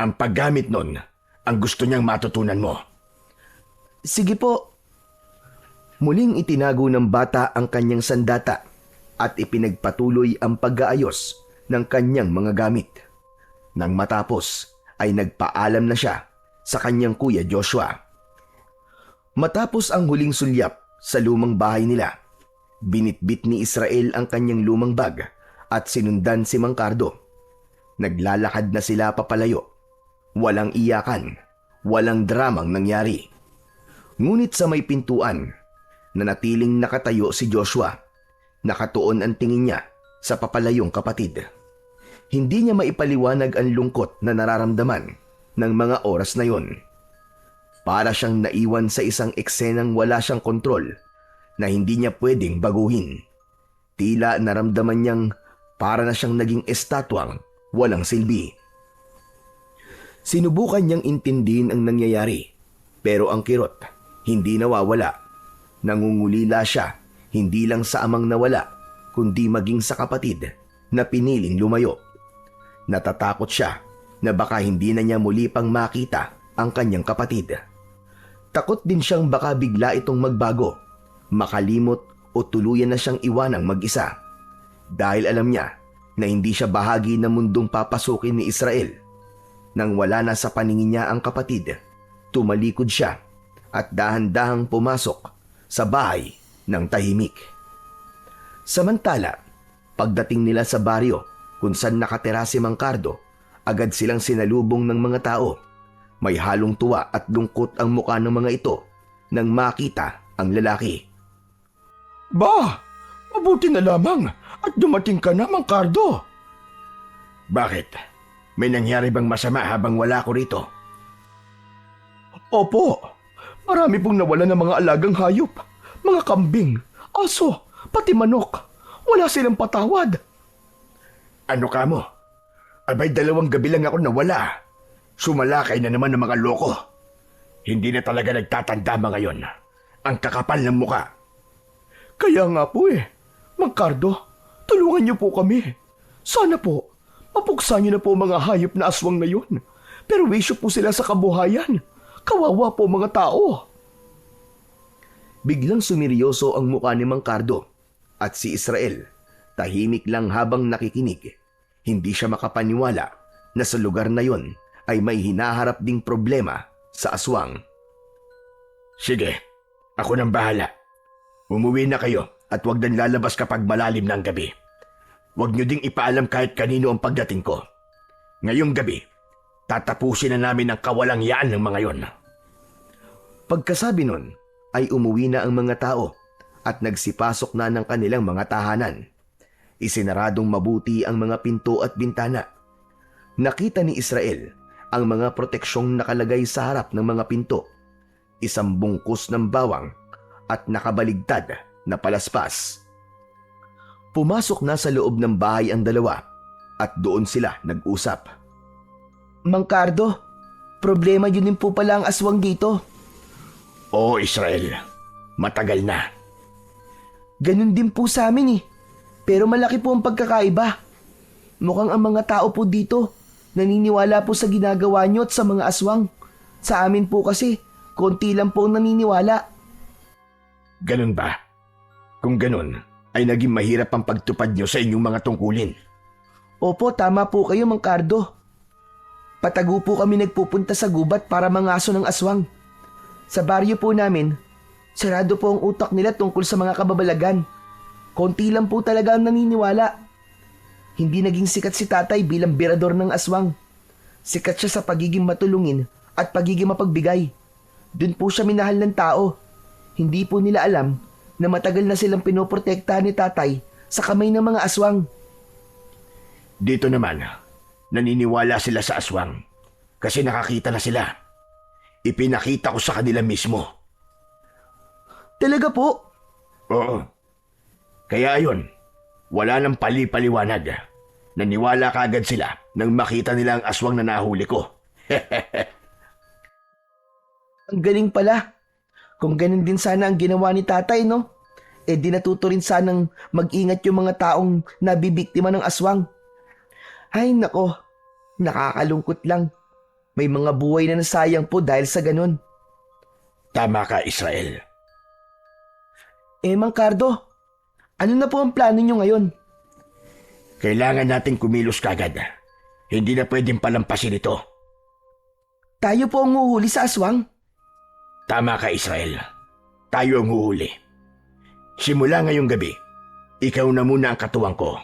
Ang paggamit nun, ang gusto niyang matutunan mo. Sige po. Muling itinago ng bata ang kanyang sandata at ipinagpatuloy ang pag-aayos ng kanyang mga gamit. Nang matapos ay nagpaalam na siya sa kanyang kuya Joshua. Matapos ang huling sulyap sa lumang bahay nila, binitbit ni Israel ang kanyang lumang bag at sinundan si Mang Cardo. Naglalakad na sila papalayo. Walang iyakan, walang dramang nangyari. Ngunit sa may pintuan, nanatiling nakatayo si Joshua. Nakatuon ang tingin niya sa papalayong kapatid. Hindi niya maipaliwanag ang lungkot na nararamdaman ng mga oras na yon. Para siyang naiwan sa isang eksenang wala siyang kontrol na hindi niya pwedeng baguhin. Tila naramdaman niyang para na siyang naging estatwang walang silbi. Sinubukan niyang intindihin ang nangyayari, pero ang kirot hindi nawawala. Nangungulila siya hindi lang sa amang nawala, kundi maging sa kapatid na piniling lumayo. Natatakot siya na baka hindi na niya muli pang makita ang kanyang kapatid. Takot din siyang baka bigla itong magbago, makalimot o tuluyan na siyang iwanang mag-isa. Dahil alam niya na hindi siya bahagi ng mundong papasukin ni Israel. Nang wala na sa paningin niya ang kapatid, tumalikod siya at dahan-dahang pumasok sa bahay ng tahimik. Samantala, pagdating nila sa baryo kung saan nakatira si Mang Cardo, agad silang sinalubong ng mga tao. May halong tuwa at lungkot ang mukha ng mga ito nang makita ang lalaki. Ba, mabuti na lamang at dumating ka na, Mang Cardo. Bakit? May nangyari bang masama habang wala ko rito? Opo, marami pong nawala ng mga alagang hayop, mga kambing, aso, pati manok. Wala silang patawad. Ano ka mo? Abay 2 gabi lang ako nawala. Sumalakay na naman ng mga loko. Hindi na talaga nagtatanda mga yon. Ang kakapal ng muka. Kaya nga po Mang Cardo, tulungan niyo po kami. Sana po, mapuksa niyo na po mga hayop na aswang na yun. Pero wisyo po sila sa kabuhayan. Kawawa po mga tao. Biglang sumiryoso ang mukha ni Mang Cardo at si Israel. Tahimik lang habang nakikinig. Hindi siya makapaniwala na sa lugar na yon ay may hinaharap ding problema sa aswang. Sige, ako nang bahala. Umuwi na kayo at huwag nang lalabas kapag malalim ng gabi. Huwag niyo ding ipaalam kahit kanino ang pagdating ko. Ngayong gabi, tatapusin na namin ang kawalangyaan ng mga yon. Pagkasabi nun, ay umuwi na ang mga tao at nagsipasok na ng kanilang mga tahanan. Isinaradong mabuti ang mga pinto at bintana. Nakita ni Israel ang mga proteksyong nakalagay sa harap ng mga pinto, isang bungkus ng bawang at nakabaligtad na palaspas. Pumasok na sa loob ng bahay ang dalawa at doon sila nag-usap. Mang Cardo, problema yun din po pala ang aswang dito. Oo, Israel. Matagal na. Ganun din po sa amin Pero malaki po ang pagkakaiba. Mukhang ang mga tao po dito naniniwala po sa ginagawa nyo at sa mga aswang. Sa amin po kasi, konti lang po ang naniniwala. Ganun ba? Kung ganun, ay naging mahirap ang pagtupad nyo sa inyong mga tungkulin. Opo, tama po kayo, Mang Cardo. Patago po kami nagpupunta sa gubat para mangaso ng aswang. Sa baryo po namin, sarado po ang utak nila tungkol sa mga kababalagan. Konti lang po talaga ang naniniwala. Hindi naging sikat si tatay bilang birador ng aswang. Sikat siya sa pagiging matulungin at pagiging mapagbigay. Doon po siya minahal ng tao. Hindi po nila alam na matagal na silang pinoprotektahan ni tatay sa kamay ng mga aswang. Dito naman, naniniwala sila sa aswang kasi nakakita na sila. Ipinakita ko sa kanila mismo. Talaga po? Oo. Kaya ayun, wala nang pali-paliwanag. Naniwala kaagad sila nang makita nila ang aswang na nahuli ko. Ang galing pala. Kung ganun din sana ang ginawa ni tatay, no? Di natuto rin sanang mag-ingat yung mga taong nabibiktima ng aswang. Ay nako, nakakalungkot lang. May mga buhay na nasayang po dahil sa ganun. Tama ka, Israel. Mang Cardo, ano na po ang plano nyo ngayon? Kailangan nating kumilos kagad. Hindi na pwedeng palampasin ito. Tayo po ang huhuli sa aswang. Tama ka, Israel. Tayo ang huhuli. Simula ngayong gabi, ikaw na muna ang katuwang ko.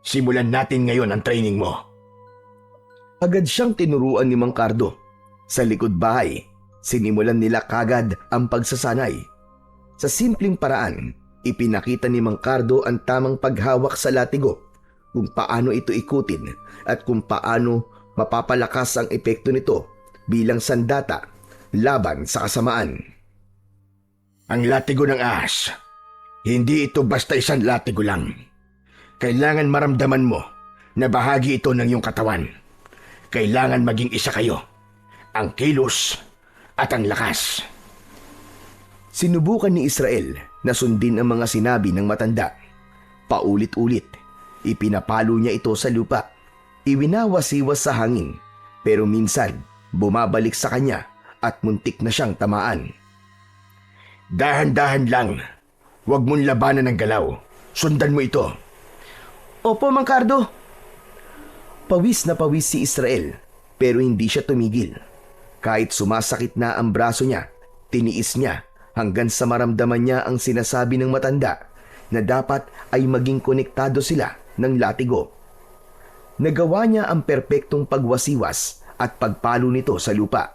Simulan natin ngayon ang training mo. Agad siyang tinuruan ni Mang Cardo. Sa likod bahay, sinimulan nila kagad ang pagsasanay. Sa simpleng paraan, ipinakita ni Mang Cardo ang tamang paghawak sa latigo, kung paano ito ikutin at kung paano mapapalakas ang epekto nito bilang sandata laban sa kasamaan. Ang latigo ng ahas, hindi ito basta isang latigo lang. Kailangan maramdaman mo na bahagi ito ng iyong katawan. Kailangan maging isa kayo, ang kilos at ang lakas. Sinubukan ni Israel na sundin ang mga sinabi ng matanda. Paulit-ulit, ipinapalo niya ito sa lupa. Iwinawas-iwas sa hangin, pero minsan bumabalik sa kanya at muntik na siyang tamaan. Dahan-dahan lang. Huwag mong labanan ng galaw. Sundan mo ito. Opo, Mang Cardo. Pawis na pawis si Israel, pero hindi siya tumigil. Kahit sumasakit na ang braso niya, tiniis niya hanggang sa maramdaman niya ang sinasabi ng matanda na dapat ay maging konektado sila ng latigo. Nagawa niya ang perpektong pagwasiwas at pagpalo nito sa lupa.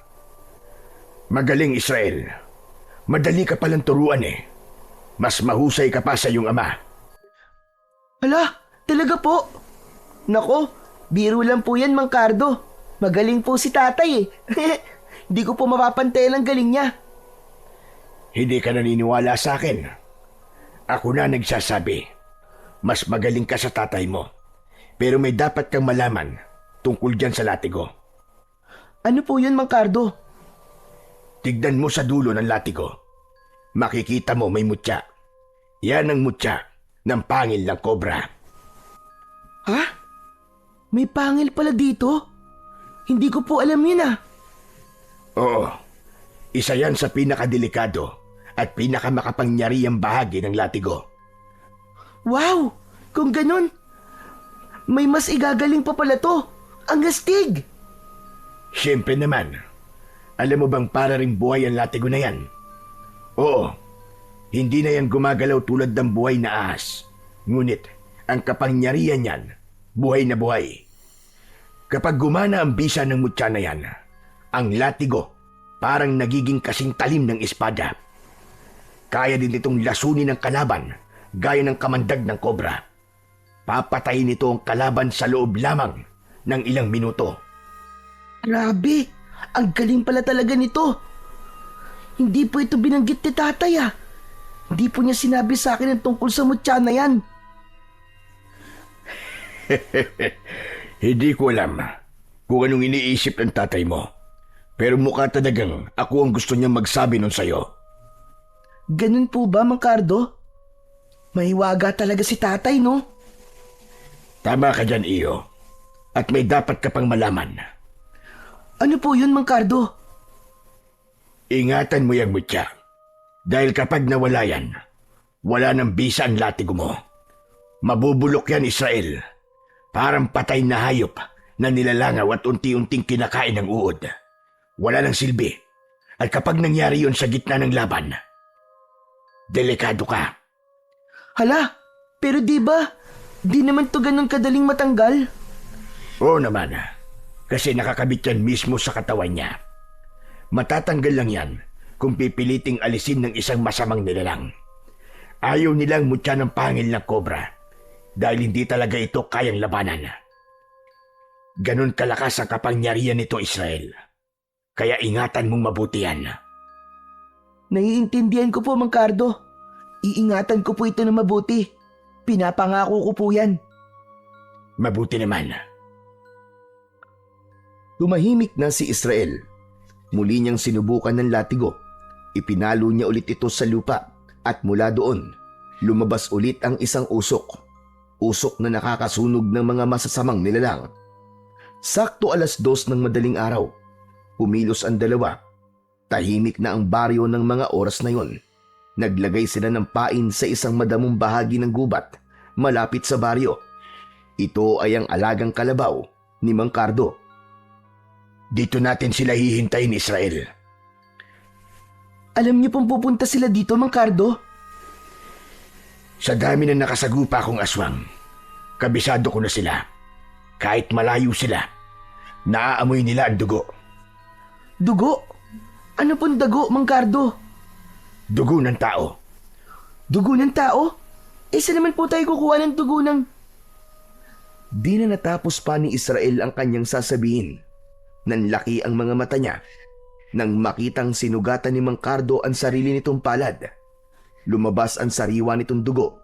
Magaling, Israel. Madali ka palang turuan eh. Mas mahusay ka pa sa iyong ama. Hala, talaga po? Nako, biro lang po yan, Mang Cardo. Magaling po si tatay eh. Hindi ko po mapapantay ang galing niya. Hindi ka naniniwala sa akin. Ako na nagsasabi. Mas magaling ka sa tatay mo. Pero may dapat kang malaman tungkol dyan sa latigo. Ano po yun, Mang Cardo? Tignan mo sa dulo ng latigo. Makikita mo may mutya. Yan ang mutya ng pangil ng kobra. Ha? May pangil pala dito? Hindi ko po alam yun ah. Oo. Isa yan sa pinakadelikado at pinakamakapangyarihang bahagi ng latigo. Wow! Kung ganun, may mas igagaling pa pala to. Ang astig! Siyempre naman. Alam mo bang para ring buhay ang latigo na yan? Oo. Hindi na yan gumagalaw tulad ng buhay na ahas. Ngunit, ang kapangyarihan niyan, buhay na buhay. Kapag gumana ang bisa ng mutya na yan, ang latigo parang nagiging kasing talim ng espada. Kaya din itong lasunin ng kalaban gaya ng kamandag ng kobra. Papatayin nito ang kalaban sa loob lamang ng ilang minuto. Grabe! Ang galing pala talaga nito. Hindi po ito binanggit ni tatay ah. Hindi po niya sinabi sa akin ang tungkol sa mutya na yan. Hindi ko alam kung anong iniisip ng tatay mo. Pero mukha talagang ako ang gusto niyang magsabi nun sa'yo. Ganun po ba, Mang Cardo? Mahiwaga talaga si tatay, no? Tama ka dyan, Iyo. At may dapat ka pang malaman. Ano po yun, Mang Cardo? Ingatan mo yung mutya. Dahil kapag nawala yan, wala nang bisa ang latigo mo. Mabubulok yan, Israel. Parang patay na hayop na nilalangaw at unti-unting kinakain ng uod. Wala nang silbi. At kapag nangyari yon sa gitna ng laban, delikado ka. Hala, pero di ba? Di naman to ganun kadaling matanggal. Oo naman, kasi nakakabit yan mismo sa katawan niya. Matatanggal lang yan kung pipiliting alisin ng isang masamang nilalang. Ayaw nilang mutya ng pangil ng kobra dahil hindi talaga ito kayang labanan. Ganon kalakas ang kapangyarihan nito, Israel. Kaya ingatan mong mabuti yan. Naiintindihan ko po, Mang Cardo. Iingatan ko po ito na mabuti. Pinapangako ko po yan. Mabuti naman. Tumahimik na si Israel. Muli niyang sinubukan ng latigo. Ipinalo niya ulit ito sa lupa at mula doon, lumabas ulit ang isang usok. Usok na nakakasunog ng mga masasamang nilalang. Sakto 2:00 ng madaling araw. Pumilos ang dalawa. Tahimik na ang baryo ng mga oras na yon. Naglagay sila ng pain sa isang madamong bahagi ng gubat malapit sa baryo. Ito ay ang alagang kalabaw ni Mang Cardo. Dito natin sila hihintayin, Israel. Alam niyo pong pupunta sila dito, Mang Cardo? Sa dami ng nakasagupa kong aswang, kabisado ko na sila. Kahit malayo sila, naaamoy nila ang dugo. Dugo? Ano pong dago, Mang Cardo? Dugo ng tao. Dugo ng tao? Saan naman po tayo kukuha ng dugo ng... Di na natapos pa ni Israel ang kanyang sasabihin. Nanlaki ang mga mata niya nang makitang sinugatan ni Mang Cardo ang sarili nitong palad. Lumabas ang sariwa nitong dugo.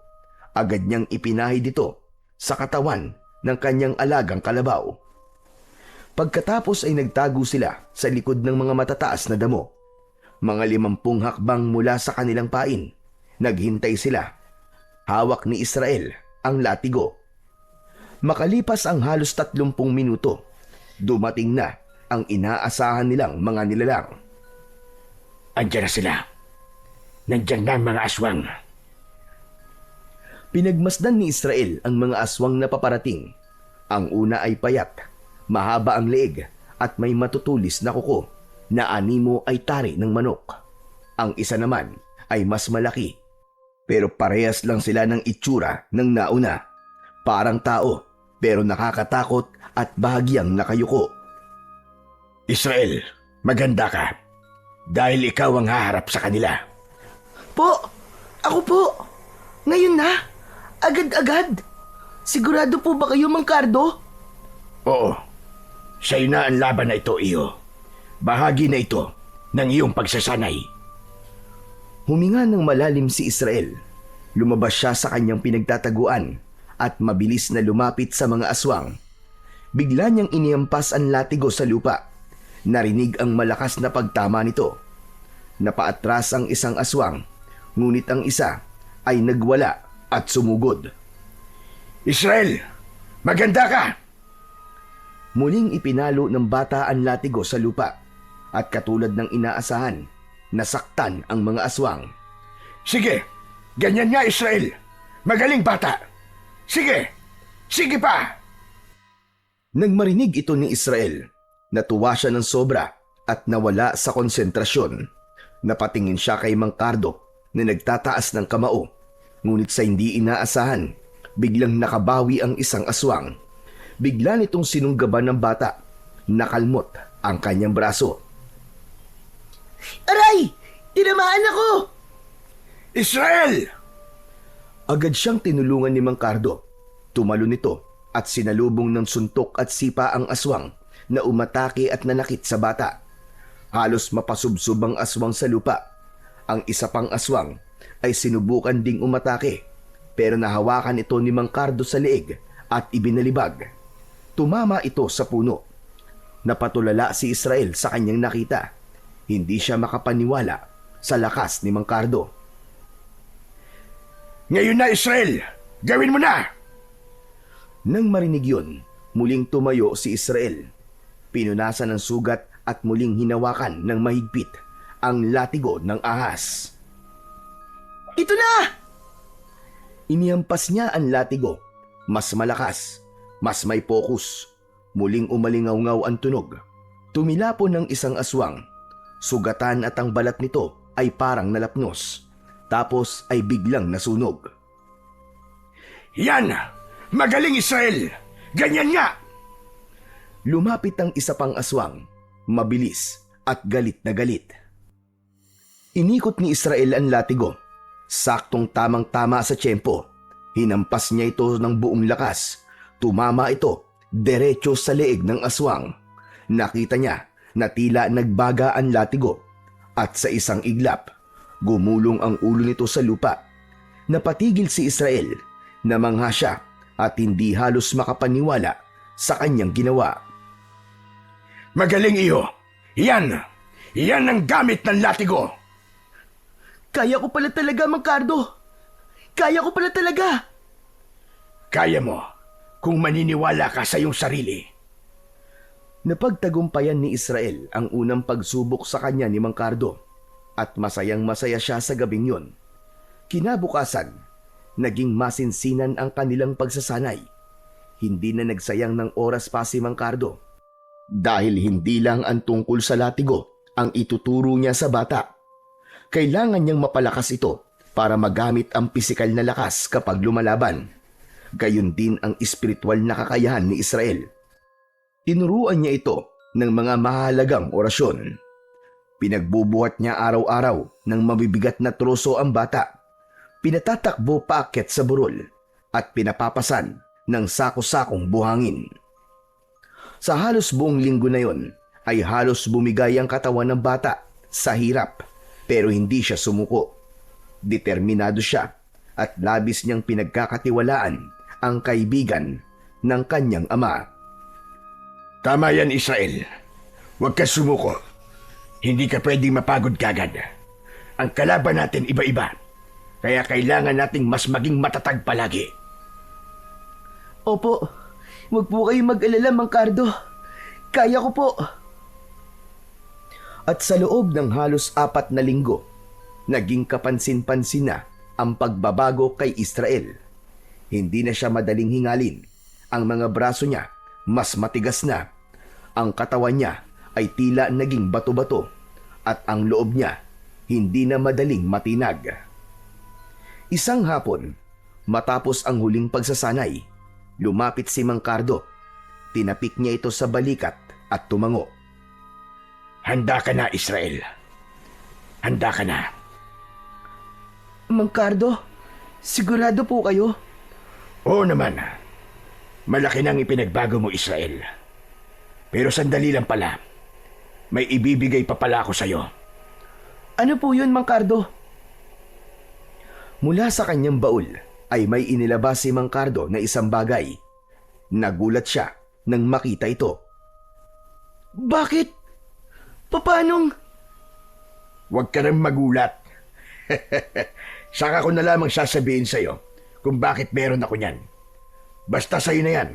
Agad niyang ipinahid ito sa katawan ng kanyang alagang kalabaw. Pagkatapos ay nagtago sila sa likod ng mga matataas na damo. Mga 50 hakbang mula sa kanilang pain. Naghintay sila. Hawak ni Israel ang latigo. Makalipas ang halos 30 minuto, dumating na ang inaasahan nilang mga nilalang. Andiyan na sila. Nandiyan na ang mga aswang. Pinagmasdan ni Israel ang mga aswang na paparating. Ang una ay payat, mahaba ang leeg at may matutulis na kuko na animo ay tari ng manok. Ang isa naman ay mas malaki, pero parehas lang sila ng itsura ng nauna. Parang tao, pero nakakatakot at bahagyang nakayuko. Israel, maganda ka. Dahil ikaw ang haharap sa kanila. Po! Ako po! Ngayon na! Agad-agad! Sigurado po ba kayo, Mang Cardo? Oo. Sa'yo na ang laban na ito, iyo. Bahagi na ito ng iyong pagsasanay. Huminga ng malalim si Israel. Lumabas siya sa kanyang pinagtataguan at mabilis na lumapit sa mga aswang. Bigla niyang inihampas ang latigo sa lupa. Narinig ang malakas na pagtama nito. Napaatras ang isang aswang, ngunit ang isa ay nagwala at sumugod. Israel, maganda ka! Muling ipinalo ng bata ang latigo sa lupa at katulad ng inaasahan, nasaktan ang mga aswang. Sige, ganyan nga Israel. Magaling bata. Sige, sige pa! Nang marinig ito ni Israel, natuwa siya ng sobra at nawala sa konsentrasyon. Napatingin siya kay Mang Cardo na nagtataas ng kamao. Ngunit sa hindi inaasahan, biglang nakabawi ang isang aswang. Bigla nitong sinunggaban ng bata. Nakalmot ang kanyang braso. Aray! Tinamaan ako! Israel! Agad siyang tinulungan ni Mang Cardo. Tumalo nito at sinalubong ng suntok at sipa ang aswang na umatake at nanakit sa bata. Halos mapasubsob ang aswang sa lupa. Ang isa pang aswang ay sinubukan ding umatake, pero nahawakan ito ni Mang Cardo sa leeg at ibinalibag. Tumama ito sa puno. Napatulala si Israel sa kanyang nakita. Hindi siya makapaniwala sa lakas ni Mang Cardo. Ngayon na Israel! Gawin mo na! Nang marinig yun, muling tumayo si Israel. Pinunasan ng sugat at muling hinawakan ng mahigpit ang latigo ng ahas. Ito na! Inihampas niya ang latigo. Mas malakas, mas may focus. Muling umalingaw-ngaw ang tunog. Tumilapon ng isang aswang. Sugatan at ang balat nito ay parang nalapnos. Tapos ay biglang nasunog. Yan! Magaling Israel! Ganyan nga! Lumapit ang isa pang aswang. Mabilis at galit na galit. Inikot ni Israel ang latigo. Saktong tamang-tama sa tiyempo. Hinampas niya ito ng buong lakas. Tumama ito diretso sa leeg ng aswang. Nakita niya na tila nagbaga ang latigo. At sa isang iglap, gumulong ang ulo nito sa lupa. Napatigil si Israel. Namangha siya at hindi halos makapaniwala sa kanyang ginawa. Magaling iyo! Yan! Yan ang gamit ng latigo! Kaya ko pala talaga, Mang Cardo! Kaya ko pala talaga! Kaya mo kung maniniwala ka sa iyong sarili. Napagtagumpayan ni Israel ang unang pagsubok sa kanya ni Mang Cardo at masayang masaya siya sa gabing yon. Kinabukasan, naging masinsinan ang kanilang pagsasanay. Hindi na nagsayang ng oras pa si Mang Cardo. Dahil hindi lang ang tungkol sa latigo ang ituturo niya sa bata. Kailangan niyang mapalakas ito para magamit ang pisikal na lakas kapag lumalaban. Gayon din ang espiritual na kakayahan ni Israel. Tinuruan niya ito ng mga mahalagang orasyon. Pinagbubuhat niya araw-araw ng mabibigat na troso ang bata. Pinatatakbo paakyat sa burol at pinapapasan ng sako-sakong buhangin. Sa halos buong linggo na yon ay halos bumigay ang katawan ng bata sa hirap pero hindi siya sumuko. Determinado siya at labis niyang pinagkakatiwalaan ang kaibigan ng kanyang ama. Tama yan, Israel. Huwag ka sumuko. Hindi ka pwedeng mapagod kagad. Ang kalaban natin iba-iba. Kaya kailangan nating mas maging matatag palagi. Opo, huwag po kayong mag-alala, Mang Cardo. Kaya ko po. At sa loob ng halos 4 na linggo, naging kapansin-pansin na ang pagbabago kay Israel. Hindi na siya madaling hingalin. Ang mga braso niya mas matigas na. Ang katawan niya ay tila naging bato-bato at ang loob niya hindi na madaling matinag. Isang hapon, matapos ang huling pagsasanay, lumapit si Mang Cardo. Tinapik niya ito sa balikat at tumango. Handa ka na, Israel. Handa ka na. Mang Cardo, sigurado po kayo? Oo naman. Malaki nang ipinagbago mo, Israel. Pero sandali lang pala. May ibibigay pa pala ako sa'yo. Ano po yun, Mang Cardo? Mula sa kanyang baul ay may inilabas si Mang Cardo na isang bagay. Nagulat siya nang makita ito. Bakit? Paanong? Huwag ka nang magulat. Saka ko na lamang sasabihin sa'yo kung bakit meron ako niyan. Basta sa'yo na yan.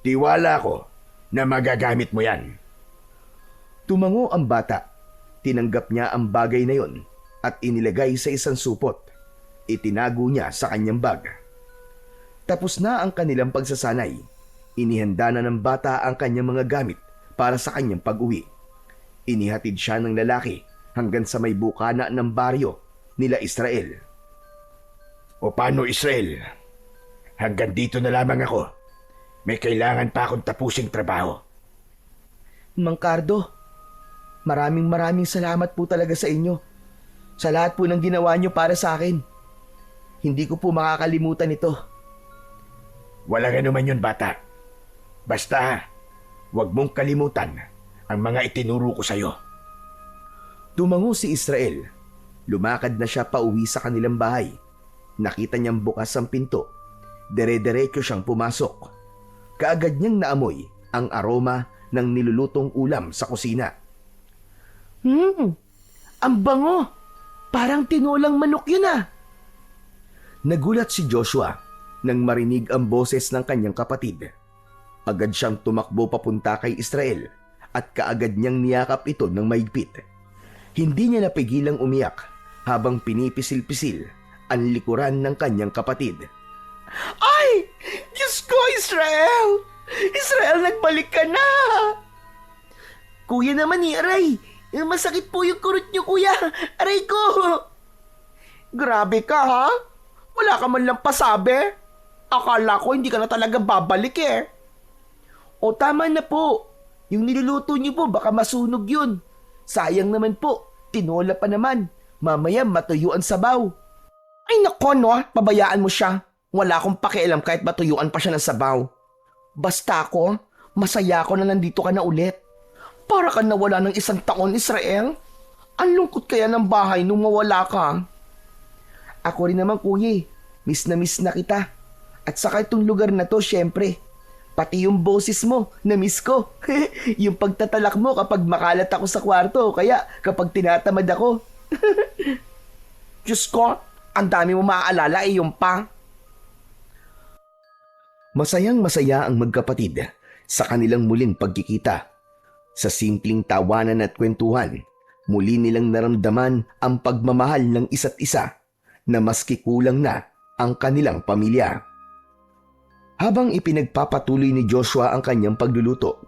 Tiwala ko na magagamit mo yan. Tumango ang bata. Tinanggap niya ang bagay na yon at inilagay sa isang supot. Itinago niya sa kanyang bag. Tapos na ang kanilang pagsasanay. Inihanda na ng bata ang kanyang mga gamit para sa kanyang pag-uwi. Inihatid siya ng lalaki hanggang sa may bukana ng baryo nila Israel. O paano, Israel? Hanggang dito na lamang ako. May kailangan pa akong tapusing trabaho. Mang Cardo, maraming salamat po talaga sa inyo. Sa lahat po ng ginawa niyo para sa akin. Hindi ko po makakalimutan ito. Walang anuman yun, bata. Basta, huwag mong kalimutan ang mga itinuro ko sa'yo. Tumango si Israel. Lumakad na siya pauwi sa kanilang bahay. Nakita niyang bukas ang pinto. Dere-derecho siyang pumasok. Kaagad niyang naamoy ang aroma ng nilulutong ulam sa kusina. Ang bango! Parang tinolang manok yun ah! Nagulat si Joshua nang marinig ang boses ng kanyang kapatid. Agad siyang tumakbo papunta kay Israel at kaagad niyang niyakap ito ng maigpit. Hindi niya napigilang umiyak habang pinipisil-pisil ang likuran ng kanyang kapatid. Ay! Diyos ko, Israel! Israel, nagbalik ka na! Kuya naman ni Aray! Masakit po yung kurot niyo, kuya! Aray ko! Grabe ka, ha? Wala ka man lang pasabi? Akala ko hindi ka na talaga babalik eh. O tama na po. Yung niluluto niyo po, baka masunog yun. Sayang naman po. Tinola pa naman. Mamaya matuyo ang sabaw. Ay nako no, pabayaan mo siya. Wala akong pakialam kahit matuyuan pa siya ng sabaw. Basta ako, masaya ako na nandito ka na ulit. Para ka nawala ng 1 taon, Israel. Ang lungkot kaya ng bahay nung mawala ka. Ako rin naman, kuya. Miss na kita. At saka itong lugar na to, syempre. Pati yung boses mo, na-miss ko. Yung pagtatalak mo kapag makalat ako sa kwarto, kaya kapag tinatamad ako. Diyos ko, ang dami mo maaalala yung pa. Masayang-masaya ang magkapatid sa kanilang muling pagkikita. Sa simpleng tawanan at kwentuhan, muli nilang naramdaman ang pagmamahal ng isa't isa na maski kulang na ang kanilang pamilya. Habang ipinagpapatuloy ni Joshua ang kanyang pagluluto,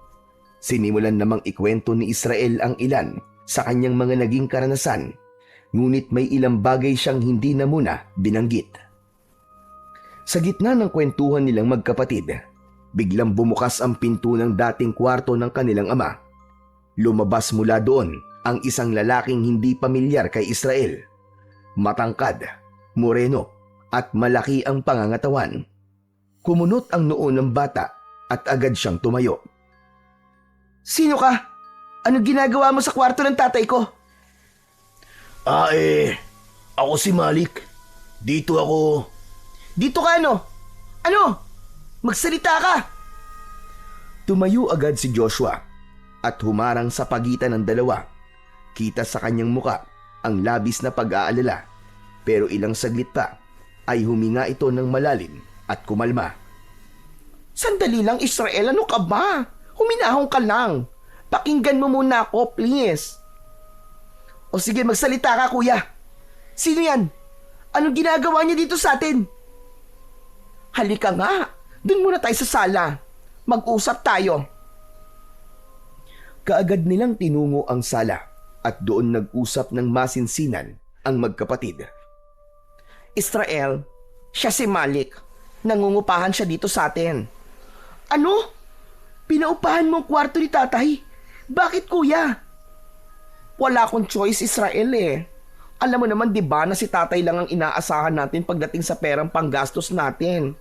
sinimulan namang ikwento ni Israel ang ilan sa kanyang mga naging karanasan, ngunit may ilang bagay siyang hindi na muna binanggit. Sa gitna ng kwentuhan nilang magkapatid, biglang bumukas ang pinto ng dating kwarto ng kanilang ama. Lumabas mula doon ang isang lalaking hindi pamilyar kay Israel. Matangkad, moreno at malaki ang pangangatawan. Kumunot ang noo ng bata at agad siyang tumayo. Sino ka? Anong ginagawa mo sa kwarto ng tatay ko? Ako si Malik. Dito ako. Dito ka ano? Ano? Magsalita ka! Tumayo agad si Joshua at humarang sa pagitan ng dalawa. Kita sa kanyang muka ang labis na pag-aalala, pero ilang saglit pa ay huminga ito ng malalim at kumalma. Sandali lang, Israel. Ano ka ba? Huminahon ka lang. Pakinggan mo muna ako, please. O sige, magsalita ka, kuya. Sino yan? Anong ginagawa niya dito sa atin? Halika nga. Doon muna tayo sa sala. Mag-usap tayo. Kaagad nilang tinungo ang sala at doon nag-usap ng masinsinan ang magkapatid. Israel, siya si Malik. Nangungupahan siya dito sa atin. Ano? Pinaupahan mo ang kwarto ni tatay? Bakit, kuya? Wala akong choice, Israel eh. Alam mo naman, di ba, na si tatay lang ang inaasahan natin pagdating sa perang panggastos natin.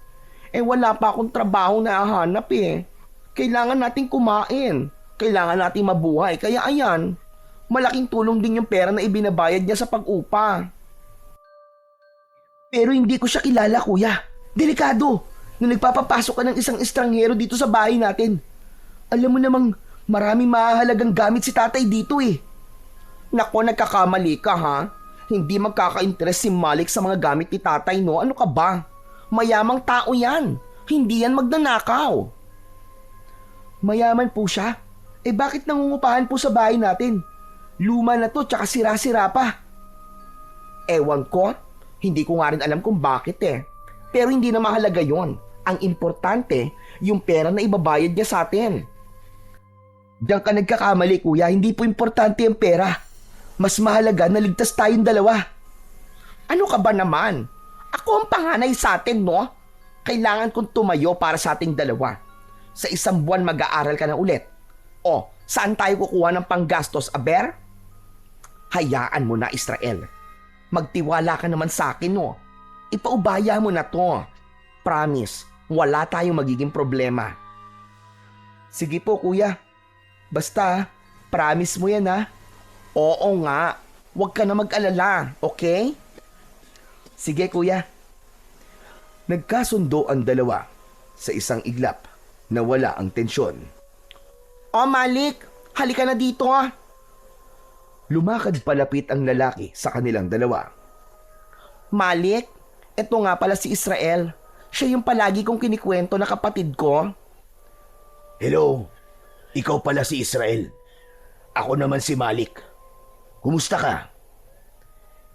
Wala pa akong trabaho na hahanap eh. Kailangan nating kumain. Kailangan nating mabuhay. Kaya ayan, malaking tulong din yung pera na ibinabayad niya sa pag-upa. Pero hindi ko siya kilala, kuya. Delikado. Nung nagpapapasok ka ng isang estranghero dito sa bahay natin. Alam mo namang maraming mahalagang gamit si tatay dito eh. Nako, nagkakamali ka ha. Hindi magkaka-interest si Malik sa mga gamit ni tatay, no? Ano ka ba? Mayamang tao yan. Hindi yan magnanakaw. Mayaman po siya? Bakit nangungupahan po sa bahay natin? Luma na to tsaka sira-sira pa. Ewan ko. Hindi ko nga rin alam kung bakit eh. Pero hindi na mahalaga yon. Ang importante, yung pera na ibabayad niya sa atin. Diyan ka nagkakamali, kuya. Hindi po importante yung pera. Mas mahalaga na ligtas tayong dalawa. Ano ka ba naman? Ako ang panganay sa atin, no? Kailangan kong tumayo para sa ating dalawa. Sa isang buwan mag-aaral ka na ulit. O, saan tayo kukuha ng panggastos, aber? Hayaan mo na, Israel. Magtiwala ka naman sa akin, no? Ipaubaya mo na to. Promise, wala tayong magiging problema. Sige po, kuya. Basta, promise mo yan, ha? Oo nga. Huwag ka na mag-alala, okay? Sige, kuya. Nagkasundo ang dalawa sa isang iglap na wala ang tensyon. O Malik, halika na dito ah. Lumakad palapit ang lalaki sa kanilang dalawa. Malik, eto nga pala si Israel. Siya yung palagi kong kinikwento na kapatid ko. Hello, ikaw pala si Israel. Ako naman si Malik. Kumusta ka?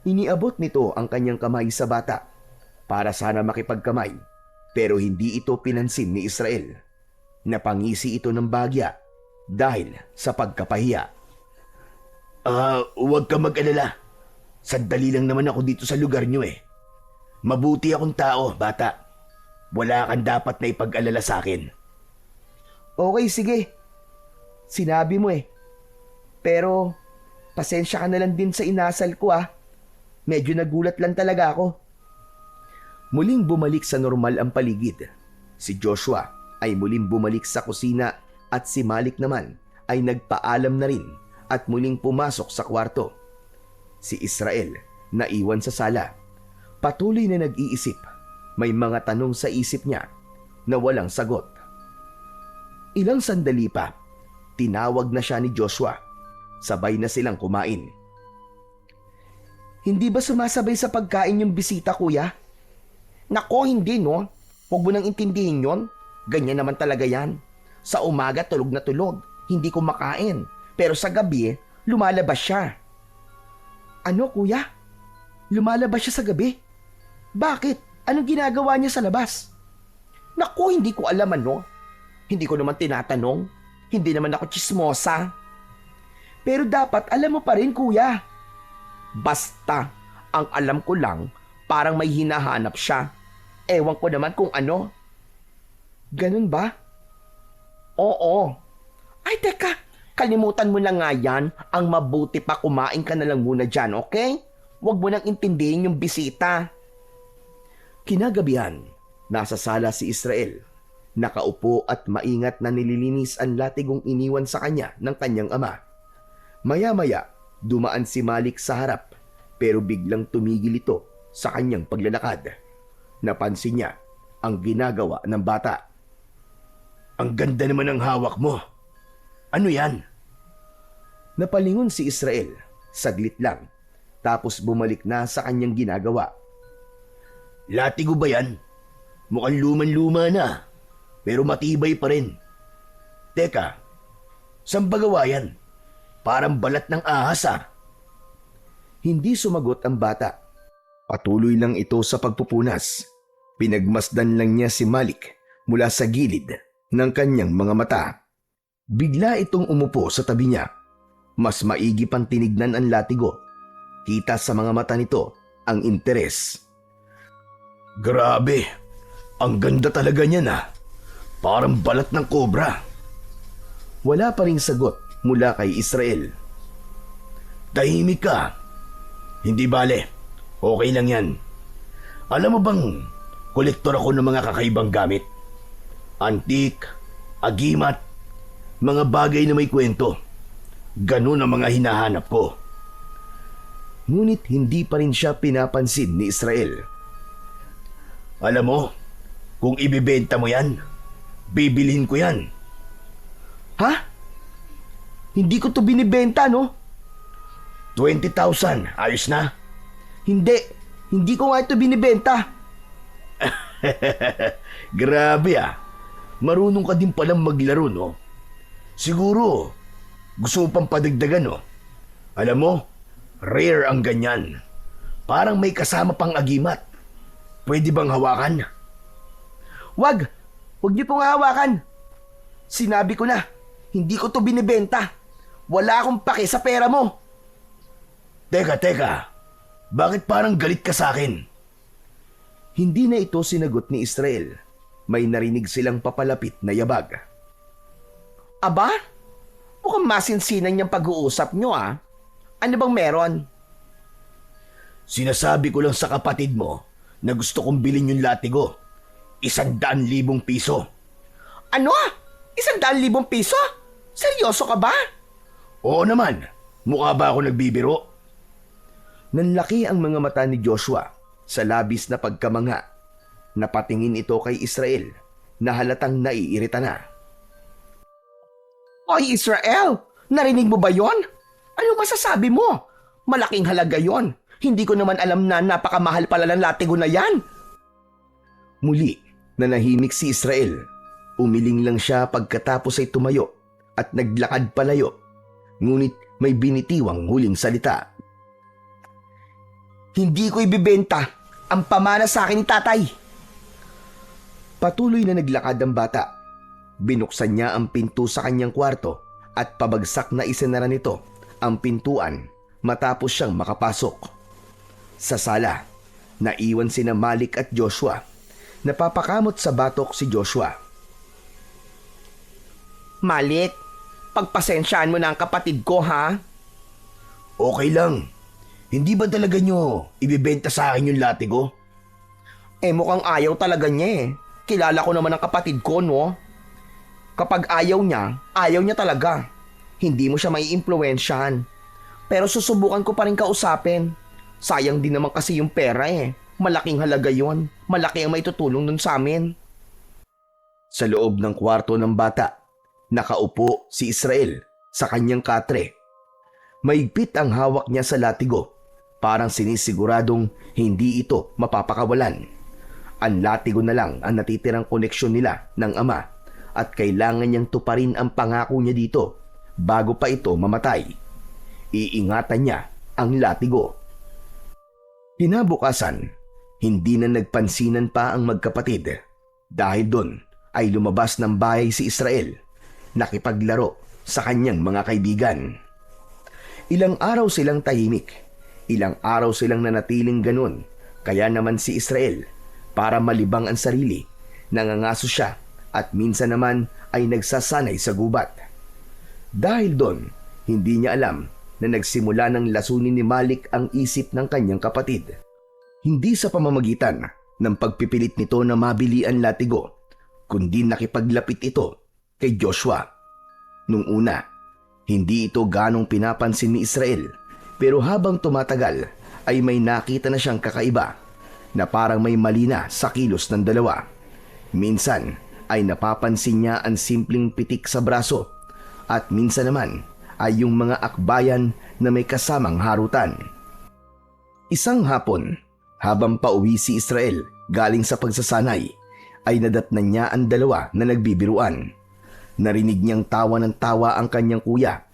Iniabot nito ang kanyang kamay sa bata para sana makipagkamay, pero hindi ito pinansin ni Israel. Napangisi ito ng bagya dahil sa pagkapahiya. Huwag ka mag-alala. Sandali lang naman ako dito sa lugar nyo eh. Mabuti akong tao, bata. Wala kang dapat na ipag-alala sa akin. Okay, sige. Sinabi mo eh. Pero, pasensya ka na lang din sa inasal ko ah. Medyo nagulat lang talaga ako. Muling bumalik sa normal ang paligid. Si Joshua ay muling bumalik sa kusina at si Malik naman ay nagpaalam na rin at muling pumasok sa kwarto. Si Israel naiwan sa sala. Patuloy na nag-iisip. May mga tanong sa isip niya na walang sagot. Ilang sandali pa, tinawag na siya ni Joshua. Sabay na silang kumain. Hindi ba sumasabay sa pagkain yung bisita, kuya? Nako, hindi no. Huwag mo nang intindihin yon. Ganyan naman talaga yan. Sa umaga tulog na tulog, hindi kumakain. Pero sa gabi, lumalabas siya. Ano, kuya? Lumalabas siya sa gabi? Bakit? Anong ginagawa niya sa labas? Naku, hindi ko alam ano. Hindi ko naman tinatanong. Hindi naman ako chismosa. Pero dapat alam mo pa rin, kuya. Basta, ang alam ko lang, parang may hinahanap siya. Ewan ko naman kung ano. Ganun ba? Oo. Ay, teka. Kalimutan mo na nga yan. Ang mabuti pa kumain ka na lang muna dyan, okay? Huwag mo nang intindihin yung bisita. Kinagabihan, nasa sala si Israel. Nakaupo at maingat na nililinis ang latigong iniwan sa kanya ng kanyang ama. Maya-maya, dumaan si Malik sa harap pero biglang tumigil ito sa kanyang paglalakad. Napansin niya ang ginagawa ng bata. Ang ganda naman ng hawak mo. Ano yan? Napalingon si Israel, saglit lang, tapos bumalik na sa kanyang ginagawa. Latigo ba yan? Mukhang luman-luma na, pero matibay pa rin. Teka, saan ba gawa yan? Parang balat ng ahas ah. Hindi sumagot ang bata. Patuloy lang ito sa pagpupunas. Pinagmasdan lang niya si Malik mula sa gilid ng kanyang mga mata. Bigla itong umupo sa tabi niya. Mas maigi pang tinignan ang latigo. Kita sa mga mata nito ang interes. Grabe, ang ganda talaga niyan ah. Parang balat ng kobra. Wala pa ring sagot mula kay Israel. Tahimik ka. Hindi bale, okay lang yan. Alam mo bang, kolektor ako ng mga kakaibang gamit. Antik, agimat, mga bagay na may kwento. Ganun ang mga hinahanap ko. Ngunit hindi pa rin siya pinapansin ni Israel. Alam mo, kung ibibenta mo yan, bibilhin ko yan. Ha? Hindi ko to binibenta, no? 20,000, ayos na? Hindi ko nga ito binibenta. Grabe ah, marunong ka din palang maglaro no? Siguro, gusto mo pang padagdagan no? Alam mo, rare ang ganyan. Parang may kasama pang agimat. Pwede bang hawakan? Wag niyo pong hawakan. Sinabi ko na, hindi ko to binibenta. Wala akong pake sa pera mo. Teka, bakit parang galit ka sa akin? Hindi na ito sinagot ni Israel. May narinig silang papalapit na yabag. Aba? Mukhang masinsinan niyang pag-uusap niyo ah. Ano bang meron? Sinasabi ko lang sa kapatid mo na gusto kong bilhin yung latigo. 100,000 piso. Ano? 100,000 piso? Seryoso ka ba? Oo naman, mukha ba ako nagbibiro? Nanlaki ang mga mata ni Joshua sa labis na pagkamangha. Napatingin ito kay Israel na halatang naiirita na. Oy Israel, narinig mo ba yon? Ano masasabi mo? Malaking halaga yon. Hindi ko naman alam na napakamahal pala ng latigo na yan. Muli, nanahimik si Israel. Umiling lang siya pagkatapos ay tumayo at naglakad palayo. Ngunit may binitiwang huling salita. Hindi ko ibibenta ang pamana sa akin ni tatay. Patuloy na naglakad ang bata. Binuksan niya ang pinto sa kanyang kwarto at pabagsak na isinara nito ang pintuan matapos siyang makapasok. Sa sala, naiwan sina Malik at Joshua. Napapakamot sa batok si Joshua. Malik, pagpasensyaan mo na ang kapatid ko ha? Okay lang. Hindi ba talaga nyo ibibenta sa akin yung latigo? Mukhang ayaw talaga niya eh. Kilala ko naman ang kapatid ko, no? Kapag ayaw niya talaga. Hindi mo siya maiimpluwensyahan. Pero susubukan ko pa rin kausapin. Sayang din naman kasi yung pera eh. Malaking halaga yon. Malaki ang maitutulong nun sa amin. Sa loob ng kwarto ng bata, nakaupo si Israel sa kanyang katre. Maigpit ang hawak niya sa latigo. Parang sinisiguradong hindi ito mapapakawalan. Ang latigo na lang ang natitirang koneksyon nila ng ama at kailangan niyang tuparin ang pangako niya dito bago pa ito mamatay. Iingatan niya ang latigo. Kinabukasan, hindi na nagpansinan pa ang magkapatid. Dahil doon ay lumabas ng bahay si Israel, nakipaglaro sa kanyang mga kaibigan. Ilang araw silang tahimik, ilang araw silang nanatiling ganun, kaya naman si Israel, para malibang ang sarili, nangangaso siya at minsan naman ay nagsasanay sa gubat. Dahil doon, hindi niya alam na nagsimula ng lasunin ni Malik ang isip ng kanyang kapatid. Hindi sa pamamagitan ng pagpipilit nito na mabili ang latigo, kundi nakipaglapit ito kay Joshua. Nung una, hindi ito ganong pinapansin ni Israel, pero habang tumatagal ay may nakita na siyang kakaiba na parang may mali na sa kilos ng dalawa. Minsan ay napapansin niya ang simpleng pitik sa braso at minsan naman ay yung mga akbayan na may kasamang harutan. Isang hapon, habang pauwi si Israel galing sa pagsasanay, ay nadatnan niya ang dalawa na nagbibiruan. Narinig niyang tawa ng tawa ang kanyang kuya.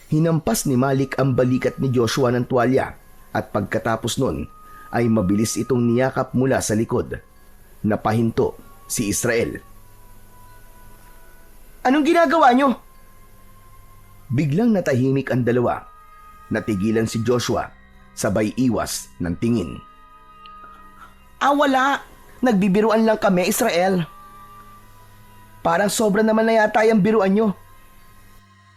Hinampas ni Malik ang balikat ni Joshua ng tuwalya at pagkatapos nun ay mabilis itong niyakap mula sa likod. Napahinto si Israel. Anong ginagawa niyo? Biglang natahimik ang dalawa. Natigilan si Joshua, sabay iwas ng tingin. Wala. Nagbibiruan lang kami, Israel. Parang sobra naman na yata yung biruan nyo.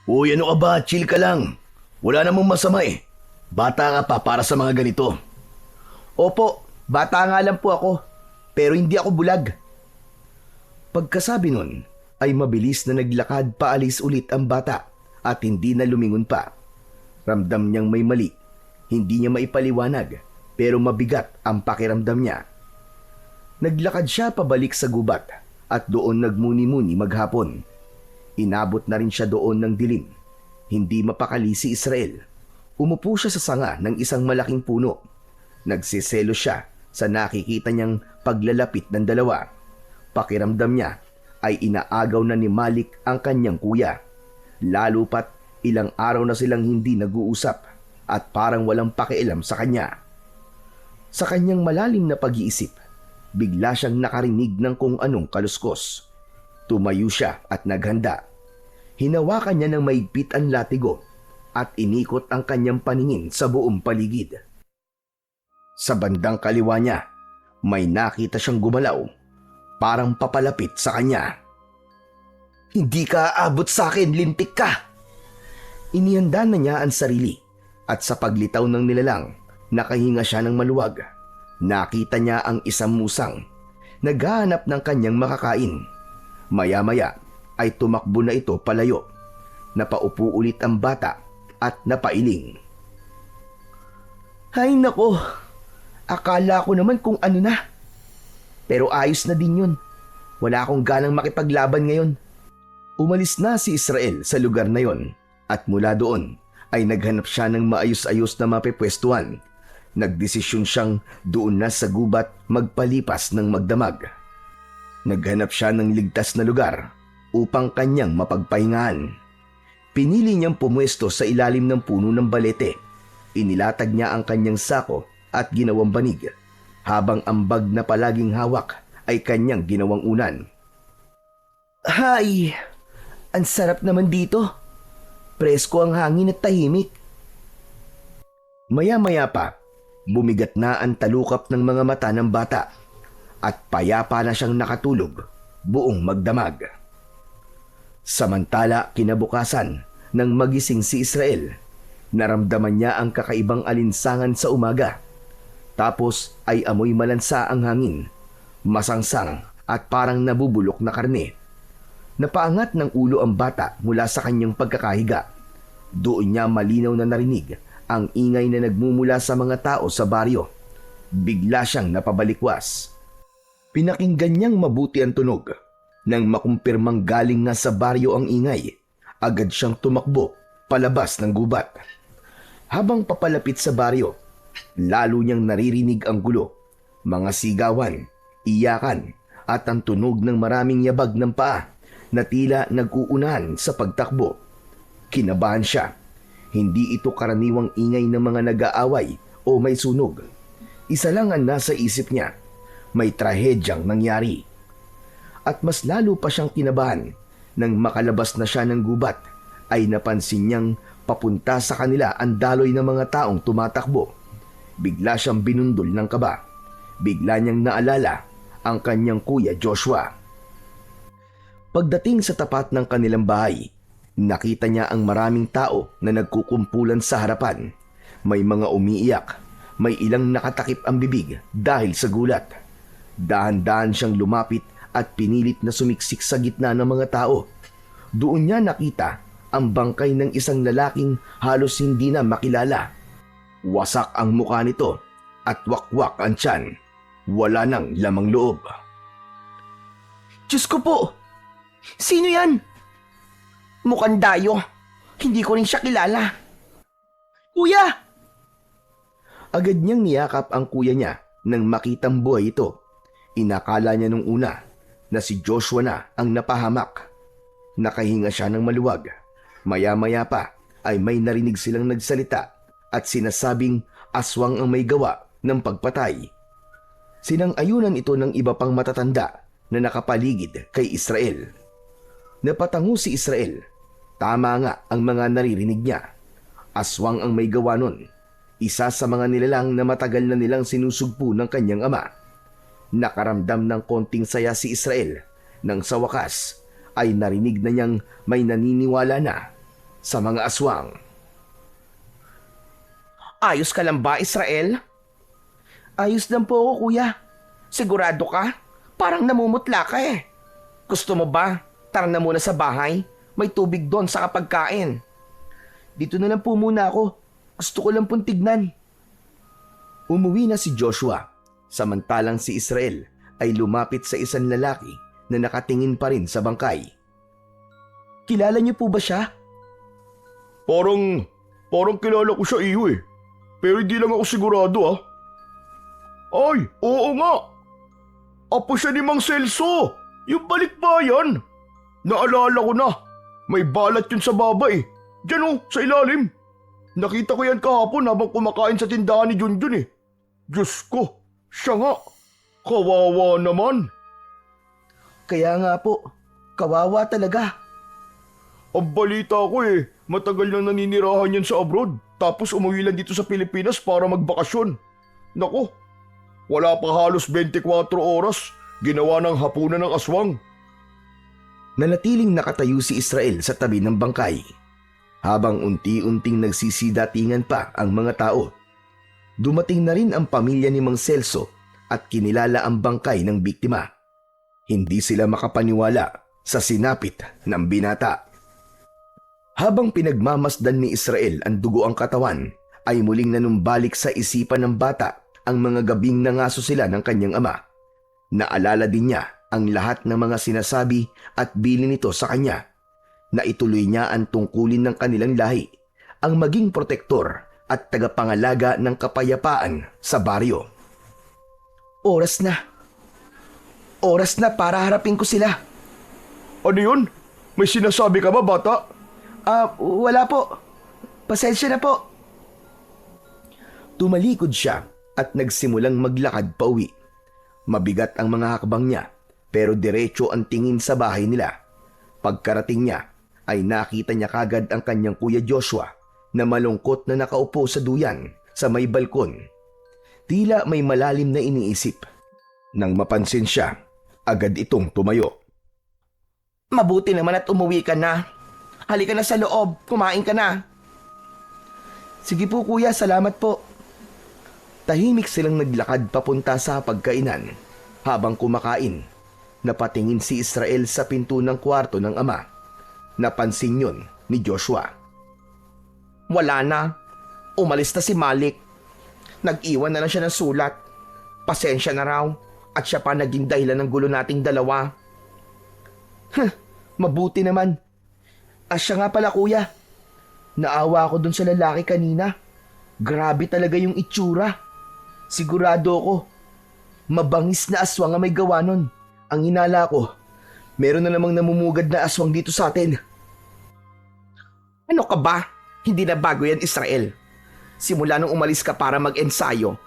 Uy, ano ka ba? Chill ka lang. Wala namang masama eh. Bata ka pa para sa mga ganito. Opo, bata nga lang po ako. Pero hindi ako bulag. Pagkasabi nun, ay mabilis na naglakad paalis ulit ang bata at hindi na lumingon pa. Ramdam niyang may mali. Hindi niya maipaliwanag, pero mabigat ang pakiramdam niya. Naglakad siya pabalik sa gubat at doon nagmuni-muni maghapon. Inabot na rin siya doon ng dilim. Hindi mapakali si Israel. Umupo siya sa sanga ng isang malaking puno. Nagsiselo siya sa nakikita niyang paglalapit ng dalawa. Pakiramdam niya ay inaagaw na ni Malik ang kanyang kuya. Lalo pat ilang araw na silang hindi nag-uusap at parang walang pakialam sa kanya. Sa kanyang malalim na pag-iisip, bigla siyang nakarinig ng kung anong kaluskos. Tumayo siya at naghanda. Hinawakan niya ng maigpit ang latigo at inikot ang kanyang paningin sa buong paligid. Sa bandang kaliwa niya, may nakita siyang gumalaw, parang papalapit sa kanya. Hindi ka aabot sa akin, lintik ka! Inihanda na niya ang sarili at sa paglitaw ng nilalang, nakahinga siya ng maluwag. Nakita niya ang isang musang, naghahanap ng kanyang makakain. Maya-maya ay tumakbo na ito palayo. Napaupo ulit ang bata at napailing. Ay nako, akala ko naman kung ano na. Pero ayos na din yun. Wala akong ganang makipaglaban ngayon. Umalis na si Israel sa lugar na yon at mula doon ay naghanap siya ng maayos-ayos na mapipwestuhan. Nagdesisyon siyang doon na sa gubat magpalipas ng magdamag. Naghanap siya ng ligtas na lugar upang kanyang mapagpahingahan. Pinili niyang pumwesto sa ilalim ng puno ng balete. Inilatag niya ang kanyang sako at ginawang banig, habang ang bag na palaging hawak ay kanyang ginawang unan. Hay! Ang sarap naman dito. Presko ang hangin at tahimik. Maya-maya pa, bumigat na ang talukap ng mga mata ng bata at payapa na siyang nakatulog buong magdamag. Samantala kinabukasan nang magising si Israel, naramdaman niya ang kakaibang alinsangan sa umaga. Tapos ay amoy malansa ang hangin, masangsang at parang nabubulok na karne. Napaangat ng ulo ang bata mula sa kanyang pagkakahiga. Doon niya malinaw na narinig ang ingay na nagmumula sa mga tao sa baryo. Bigla siyang napabalikwas. Pinakinggan niyang mabuti ang tunog. Nang makumpirmang galing nga sa baryo ang ingay, agad siyang tumakbo palabas ng gubat. Habang papalapit sa baryo, lalo niyang naririnig ang gulo, mga sigawan, iyakan at ang tunog ng maraming yabag ng paa na tila nag-uunahan sa pagtakbo. Kinabahan siya. Hindi ito karaniwang ingay ng mga nag-aaway o may sunog. Isa lang ang nasa isip niya. May trahedyang nangyari. At mas lalo pa siyang kinabahan nang makalabas na siya ng gubat ay napansin niyang papunta sa kanila ang daloy ng mga taong tumatakbo. Bigla siyang binundol ng kaba. Bigla niyang naalala ang kanyang kuya Joshua. Pagdating sa tapat ng kanilang bahay, nakita niya ang maraming tao na nagkukumpulan sa harapan. May mga umiiyak, may ilang nakatakip ang bibig dahil sa gulat. Dahan-dahan siyang lumapit at pinilit na sumiksik sa gitna ng mga tao. Doon niya nakita ang bangkay ng isang lalaking halos hindi na makilala. Wasak ang mukha nito at wakwak ang tiyan. Wala nang lamang loob. Diyos ko po! Sino yan? Mukhang dayo. Hindi ko rin siya kilala. Kuya! Agad niyang niyakap ang kuya niya nang makitang buhay ito. Inakala niya nung una na si Joshua na ang napahamak. Nakahinga siya ng maluwag. Maya-maya pa ay may narinig silang nagsalita at sinasabing aswang ang may gawa ng pagpatay. Sinang-ayunan ito ng iba pang matatanda na nakapaligid kay Israel. Napatango si Israel. Tama nga ang mga naririnig niya. Aswang ang may gawa nun. Isa sa mga nilalang na matagal na nilang sinusugpo ng kanyang ama. Nakaramdam ng konting saya si Israel nang sa wakas ay narinig na niyang may naniniwala na sa mga aswang. Ayos ka lang ba, Israel? Ayos lang po ako, kuya. Sigurado ka? Parang namumutla ka eh. Gusto mo ba? Tara na muna sa bahay. May tubig doon sa kapagkain. Dito na lang po muna ako. Gusto ko lang pong tignan. Umuwi na si Joshua. Samantalang si Israel ay lumapit sa isang lalaki na nakatingin pa rin sa bangkay. Kilala niyo po ba siya? Parang kilala ko siya, iyo eh. Pero hindi lang ako sigurado ah. Ay, oo nga. Apo siya ni Mang Celso. Yung balikbayan. Naalala ko na. May balat yun sa baba eh. Diyan oh, sa ilalim. Nakita ko yan kahapon habang kumakain sa tindahan ni Junjun eh. Diyos ko, siya nga. Kawawa naman. Kaya nga po, kawawa talaga. Ang balita ko eh, matagal nang naninirahan yan sa abroad. Tapos umuwi lang dito sa Pilipinas para magbakasyon. Nako, wala pa halos 24 oras. Ginawa ng hapunan ng aswang. Nanatiling nakatayo si Israel sa tabi ng bangkay. Habang unti-unting nagsisidatingan pa ang mga tao. Dumating na rin ang pamilya ni Mang Celso at kinilala ang bangkay ng biktima. Hindi sila makapaniwala sa sinapit ng binata. Habang pinagmamasdan ni Israel ang dugo ang katawan, ay muling nanumbalik sa isipan ng bata ang mga gabing nangaso sila ng kanyang ama. Naalala din niya ang lahat ng mga sinasabi at bilin nito sa kanya. Naituloy niya ang tungkulin ng kanilang lahi, ang maging protektor at tagapangalaga ng kapayapaan sa baryo. Oras na. Oras na para harapin ko sila. Ano yun? May sinasabi ka ba, bata? Wala po. Pasensya na po. Tumalikod siya at nagsimulang maglakad pauwi. Mabigat ang mga hakbang niya pero diretso ang tingin sa bahay nila. Pagkarating niya ay nakita niya kagad ang kanyang kuya Joshua na malungkot na nakaupo sa duyan sa may balkon. Tila may malalim na iniisip. Nang mapansin siya, agad itong tumayo. Mabuti naman at umuwi ka na. Halika na sa loob, kumain ka na. Sige po kuya, salamat po. Tahimik silang naglakad papunta sa pagkainan. Habang kumakain, napatingin si Israel sa pinto ng kwarto ng ama. Napansin yun ni Joshua. Wala na. Umalis na si Malik. Nag-iwan na lang siya ng sulat. Pasensya na raw. At siya pa naging dahilan ng gulo nating dalawa. Mabuti naman. Siya nga pala kuya. Naawa ako dun sa lalaki kanina. Grabe talaga yung itsura. Sigurado ako. Mabangis na aswang ang may gawa nun. Ang hinala ko, meron na namang namumugad na aswang dito sa atin. Ano ka ba? Hindi na bago yan, Israel. Simula nung umalis ka para mag-ensayo,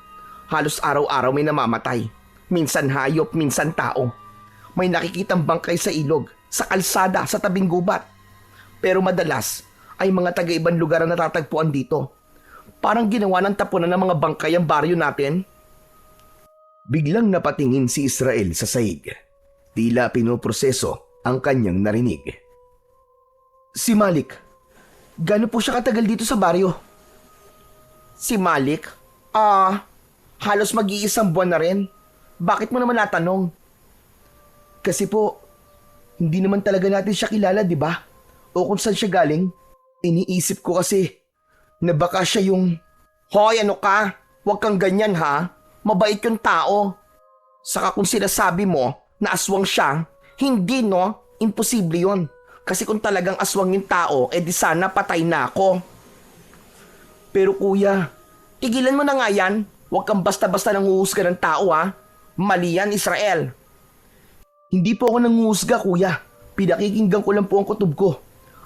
halos araw-araw may namamatay. Minsan hayop, minsan tao. may nakikitang bangkay sa ilog, sa kalsada, sa tabing gubat. Pero madalas ay mga taga-ibang lugar ang natatagpuan dito. Parang ginawa ng tapunan ng mga bangkay ang baryo natin. Biglang napatingin si Israel sa sahig. Tila pinoproseso ang kanyang narinig. Si Malik, gaano po siya katagal dito sa baryo? Si Malik? Halos mag-iisang buwan na rin. Bakit mo naman natanong? Kasi po, hindi naman talaga natin siya kilala, di ba? O kung saan siya galing. Iniisip ko kasi na baka siya yung... Hoy, ano ka? Huwag kang ganyan ha. Mabait yung tao. Saka kung sinasabi mo na aswang siya, hindi no, imposible yun. Kasi kung talagang aswang yung tao, di sana patay na ako. Pero kuya, tigilan mo na nga yan. Huwag kang basta-basta nanguhusga ng tao ha. Mali yan, Israel. Hindi po ako nanguhusga, kuya. Pinakikinggan ko lang po ang kutob ko.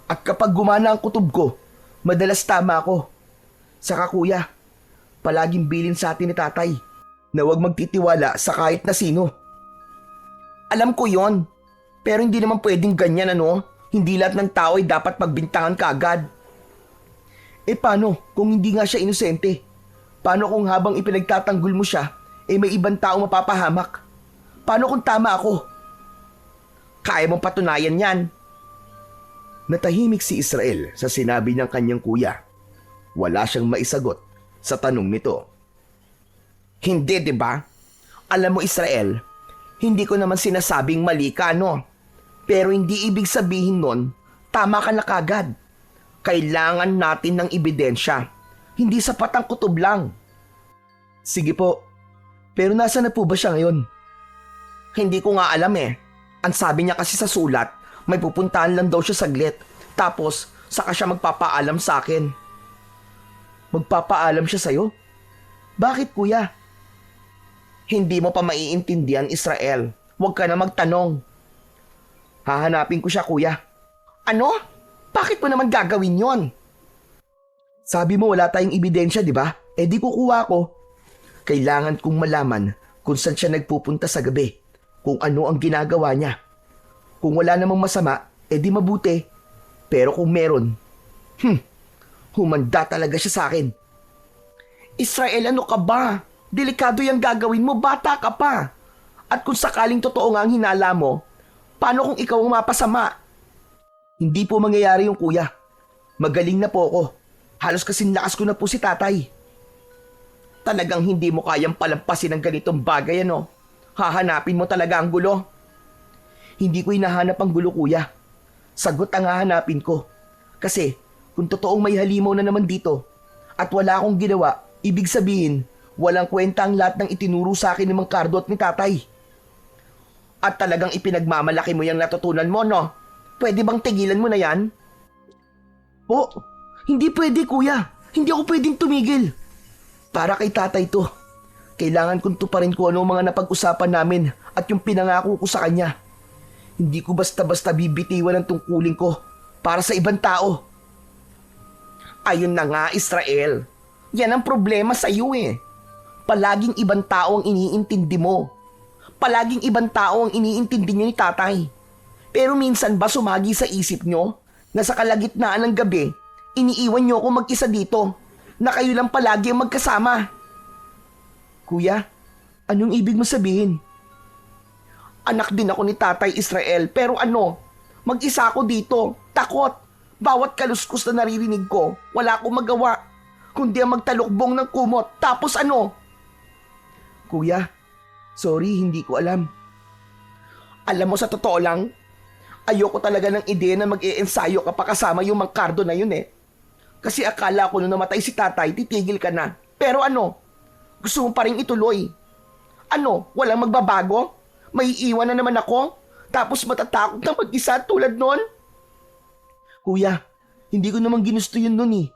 At kapag gumana ang kutob ko, madalas tama ako. Saka kuya, palaging bilin sa atin ni tatay na huwag magtitiwala sa kahit na sino. Alam ko yon, pero hindi naman pwedeng ganyan ano. Hindi lahat ng tao ay dapat pagbintangan kaagad. Paano kung hindi nga siya inosente? Paano kung habang ipinagtatanggol mo siya, may ibang tao mapapahamak? Paano kung tama ako? Kaya mong patunayan yan. Natahimik si Israel sa sinabi ng kanyang kuya. Wala siyang maisagot sa tanong nito. Hindi, di ba? Alam mo, Israel, hindi ko naman sinasabing mali ka, no? Pero hindi ibig sabihin nun, tama ka na kagad. Kailangan natin ng ebidensya. Hindi sapat ang kutob lang. Sige po, pero nasa na po ba siya ngayon? Hindi ko nga alam eh. Ang sabi niya kasi sa sulat, may pupuntahan lang daw siya saglit. Tapos, saka siya magpapaalam sa akin. Magpapaalam siya sa'yo? Bakit kuya? Hindi mo pa maiintindihan, Israel. Huwag ka na magtanong. Hahanapin ko siya, kuya. Ano? Bakit mo naman gagawin yon? Sabi mo wala tayong ebidensya, di ba? Di kukuha ko. Kailangan kong malaman kung saan siya nagpupunta sa gabi. Kung ano ang ginagawa niya. Kung wala namang masama, di mabuti. Pero kung meron, humanda talaga siya sa akin. Israel, ano ka ba? Delikado yung gagawin mo, bata ka pa. At kung sakaling totoo nga ang hinala mo, paano kung ikaw ang mapasama? Hindi po mangyayari yung kuya. Magaling na po ako. Halos kasing lakas ko na po si tatay. Talagang hindi mo kayang palampasin ng ganitong bagay, ano? Hahanapin mo talaga ang gulo. Hindi ko hinahanap ang gulo, kuya. Sagot ang hahanapin ko. Kasi kung totoong may halimaw na naman dito at wala akong ginawa, ibig sabihin, walang kwenta ang lahat ng itinuro sa akin ni Mang Cardo at ni tatay. At talagang ipinagmamalaki mo yung natutunan mo, no? Pwede bang tigilan mo na yan? Po, hindi pwede, kuya. Hindi ako pwedeng tumigil. Para kay tatay to. Kailangan kong tuparin ko ano mga napag-usapan namin at yung pinangako ko sa kanya. Hindi ko basta-basta bibitiwan ang tungkulin ko para sa ibang tao. Ayun na nga, Israel. Yan ang problema sa iyo eh. Palaging ibang tao ang iniintindi mo. Palaging ibang tao ang iniintindi niyo ni tatay. Pero minsan ba sumagi sa isip nyo na sa kalagitnaan ng gabi, iniiwan nyo ako mag-isa dito na kayo lang palagi ang magkasama? Kuya, anong ibig mo sabihin? Anak din ako ni Tatay Israel, pero ano, mag-isa ako dito, takot. Bawat kaluskos na naririnig ko, wala akong magawa, kundi ang magtalukbong ng kumot. Tapos ano? Kuya, sorry, hindi ko alam. Alam mo, sa totoo lang, ayoko talaga ng ideya na mag-iensayo ka pa kasama yung Mang Cardo na yun eh. Kasi akala ko nung namatay si tatay, titigil ka na. Pero ano, gusto mo pa rin ituloy. Ano, walang magbabago? May iwan na naman ako? Tapos matatakot na mag-isa tulad nun? Kuya, hindi ko naman ginusto yun nun eh.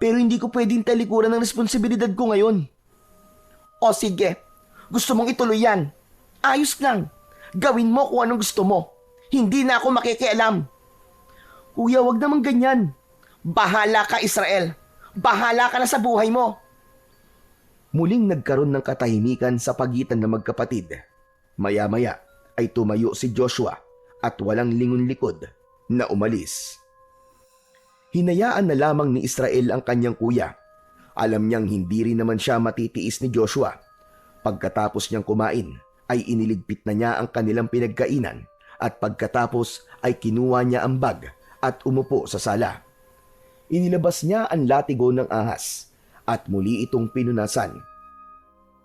Pero hindi ko pwedeng talikuran ng responsibilidad ko ngayon. O sige, gusto mong ituloy yan. Ayos lang. Gawin mo kung anong gusto mo. Hindi na ako makikialam. Kuya, wag naman ganyan. Bahala ka, Israel. Bahala ka na sa buhay mo. Muling nagkaroon ng katahimikan sa pagitan ng magkapatid. Maya-maya, ay tumayo si Joshua at walang lingon likod na umalis. Hinayaan na lamang ni Israel ang kanyang kuya. Alam niyang hindi rin naman siya matitiis ni Joshua. Pagkatapos niyang kumain, ay iniligpit na niya ang kanilang pinagkainan at pagkatapos ay kinuha niya ang bag at umupo sa sala. Inilabas niya ang latigo ng ahas at muli itong pinunasan.